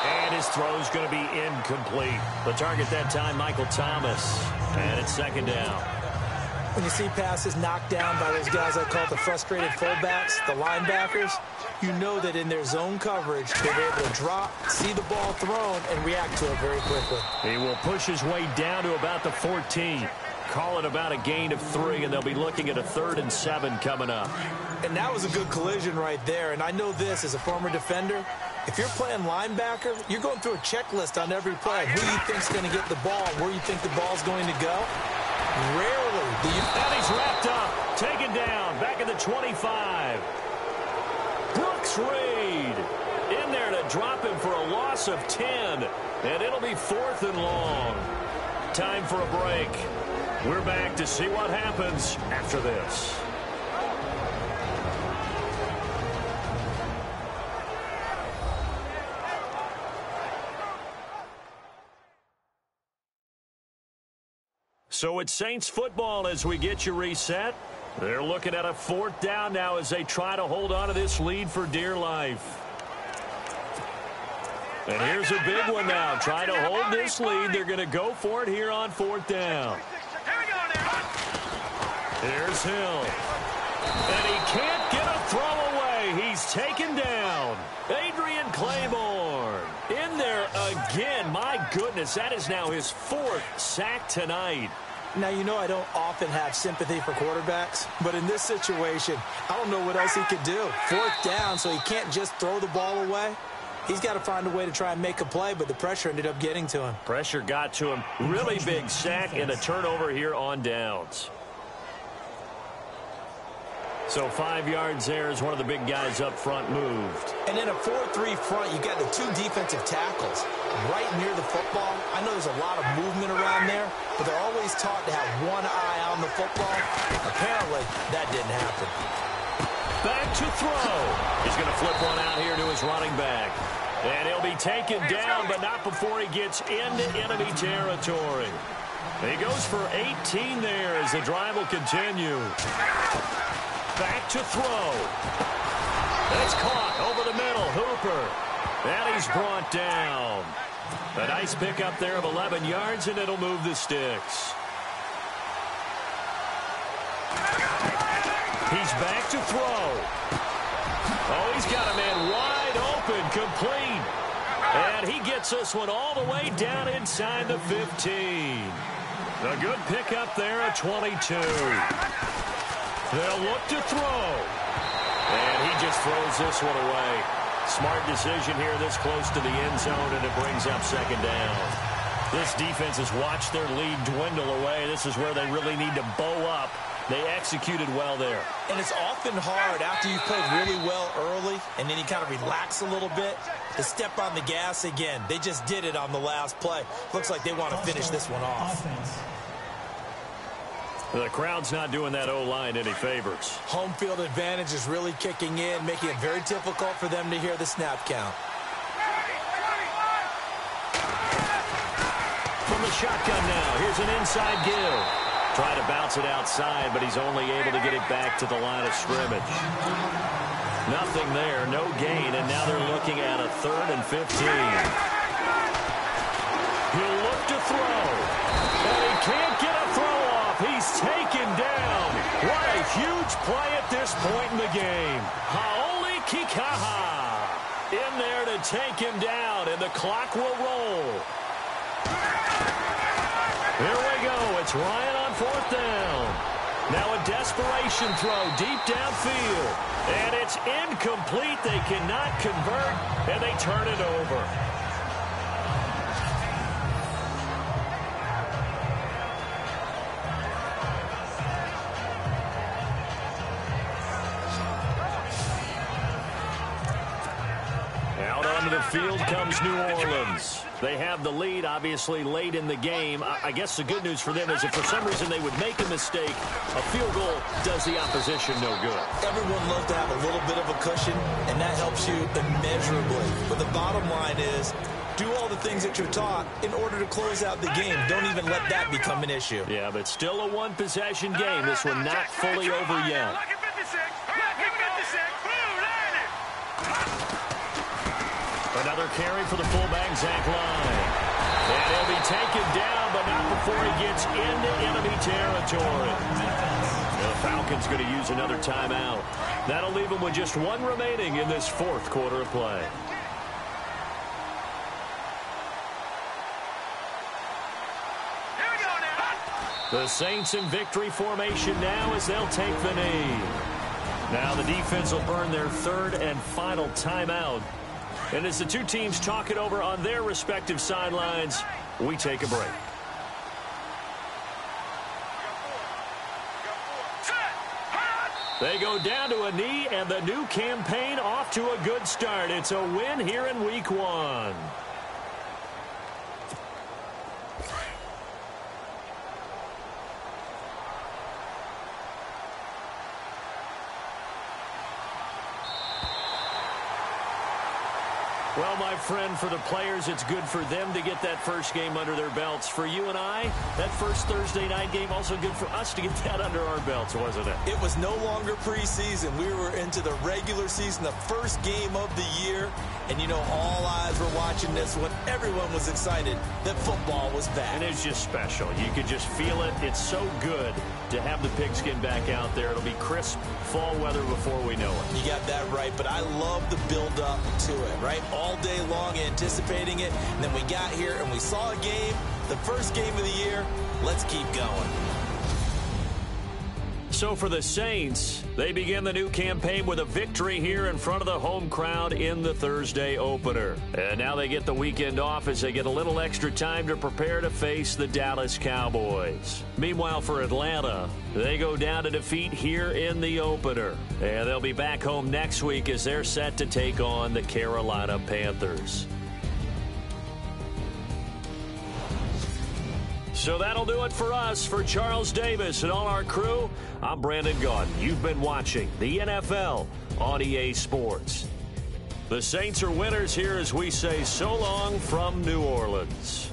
And his throw's going to be incomplete. The target that time, Michael Thomas. And it's second down. When you see passes knocked down by those guys I call the frustrated fullbacks, the linebackers, you know that in their zone coverage, they're able to drop, see the ball thrown, and react to it very quickly. He will push his way down to about the 14. Call it about a gain of 3, and they'll be looking at a 3rd and 7 coming up. And that was a good collision right there. And I know this as a former defender. If you're playing linebacker, you're going through a checklist on every play. Who you think's going to get the ball, where you think the ball's going to go. Rarely do you... And he's wrapped up, taken down, back at the 25. Brooks Reed in there to drop him for a loss of 10. And it'll be 4th and long. Time for a break. We're back to see what happens after this. So it's Saints football as we get you reset. They're looking at a 4th down now as they try to hold on to this lead for dear life. And here's a big one now. Trying to hold this lead. They're going to go for it here on 4th down. Here's Hill. And he can't get a throw away. He's taken down. Adrian Claiborne in there again. My goodness, that is now his 4th sack tonight. Now, you know I don't often have sympathy for quarterbacks, but in this situation, I don't know what else he could do. 4th down, so he can't just throw the ball away. He's got to find a way to try and make a play, but the pressure ended up getting to him. Pressure got to him. Really big sack and a turnover here on downs. So 5 yards there as one of the big guys up front moved. And in a 4-3 front, you got the 2 defensive tackles right near the football. I know there's a lot of movement around there, but they're always taught to have one eye on the football. Apparently, that didn't happen. Back to throw. He's going to flip one out here to his running back. And he'll be taken down, but not before he gets into enemy territory. He goes for 18 there as the drive will continue. Back to throw. That's caught over the middle. Hooper. And he's brought down. A nice pickup there of 11 yards, and it'll move the sticks. He's back to throw. Oh, he's got a man wide open, complete. And he gets this one all the way down inside the 15. A good pickup there at 22. They'll look to throw. And he just throws this one away. Smart decision here this close to the end zone, and it brings up second down. This defense has watched their lead dwindle away. This is where they really need to bow up. They executed well there. And it's often hard after you've played really well early and then you kind of relax a little bit to step on the gas again. They just did it on the last play. Looks like they want to finish this one off. The crowd's not doing that O-line any favors. Home field advantage is really kicking in, making it very difficult for them to hear the snap count. From the shotgun now, here's an inside give. Trying to bounce it outside, but he's only able to get it back to the line of scrimmage. Nothing there, no gain, and now they're looking at a 3rd and 15. He'll look to throw, and he can't get a throw off. He's taken down. What a huge play at this point in the game. Haoli Kikaha in there to take him down, and the clock will roll. Here we go. It's Ryan on 4th down. Now a desperation throw deep downfield. And it's incomplete. They cannot convert, and they turn it over. field comes New Orleans. They have the lead, obviously, late in the game. I guess the good news for them is if for some reason they would make a mistake, a field goal does the opposition no good. Everyone loves to have a little bit of a cushion, and that helps you immeasurably. But the bottom line is, do all the things that you're taught in order to close out the game. Don't even let that become an issue. Yeah, but still a one-possession game. This one not fully over yet. Another carry for the fullback, Zach Line. And he'll be taken down, but not before he gets into enemy territory. The Falcons going to use another timeout. That'll leave them with just one remaining in this fourth quarter of play. The Saints in victory formation now as they'll take the knee. Now the defense will burn their third and final timeout. And as the two teams talk it over on their respective sidelines, we take a break. They go down to a knee, and the new campaign off to a good start. It's a win here in Week 1. Well, my friend, for the players, it's good for them to get that first game under their belts. For you and I, that first Thursday night game, also good for us to get that under our belts, wasn't it? It was no longer preseason. We were into the regular season, the first game of the year. And, you know, all eyes were watching this when everyone was excited that football was back. And it's just special. You could just feel it. It's so good to have the pigskin back out there. It'll be crisp fall weather before we know it. You got that right, but I love the build-up to it, right? All day long anticipating it, and then we got here and we saw a game, the first game of the year. Let's keep going. So for the Saints, they begin the new campaign with a victory here in front of the home crowd in the Thursday opener. And now they get the weekend off as they get a little extra time to prepare to face the Dallas Cowboys. Meanwhile, for Atlanta, they go down to defeat here in the opener. And they'll be back home next week as they're set to take on the Carolina Panthers. So that'll do it for us. For Charles Davis and all our crew, I'm Brandon Gaudin. You've been watching the NFL on EA Sports. The Saints are winners here as we say so long from New Orleans.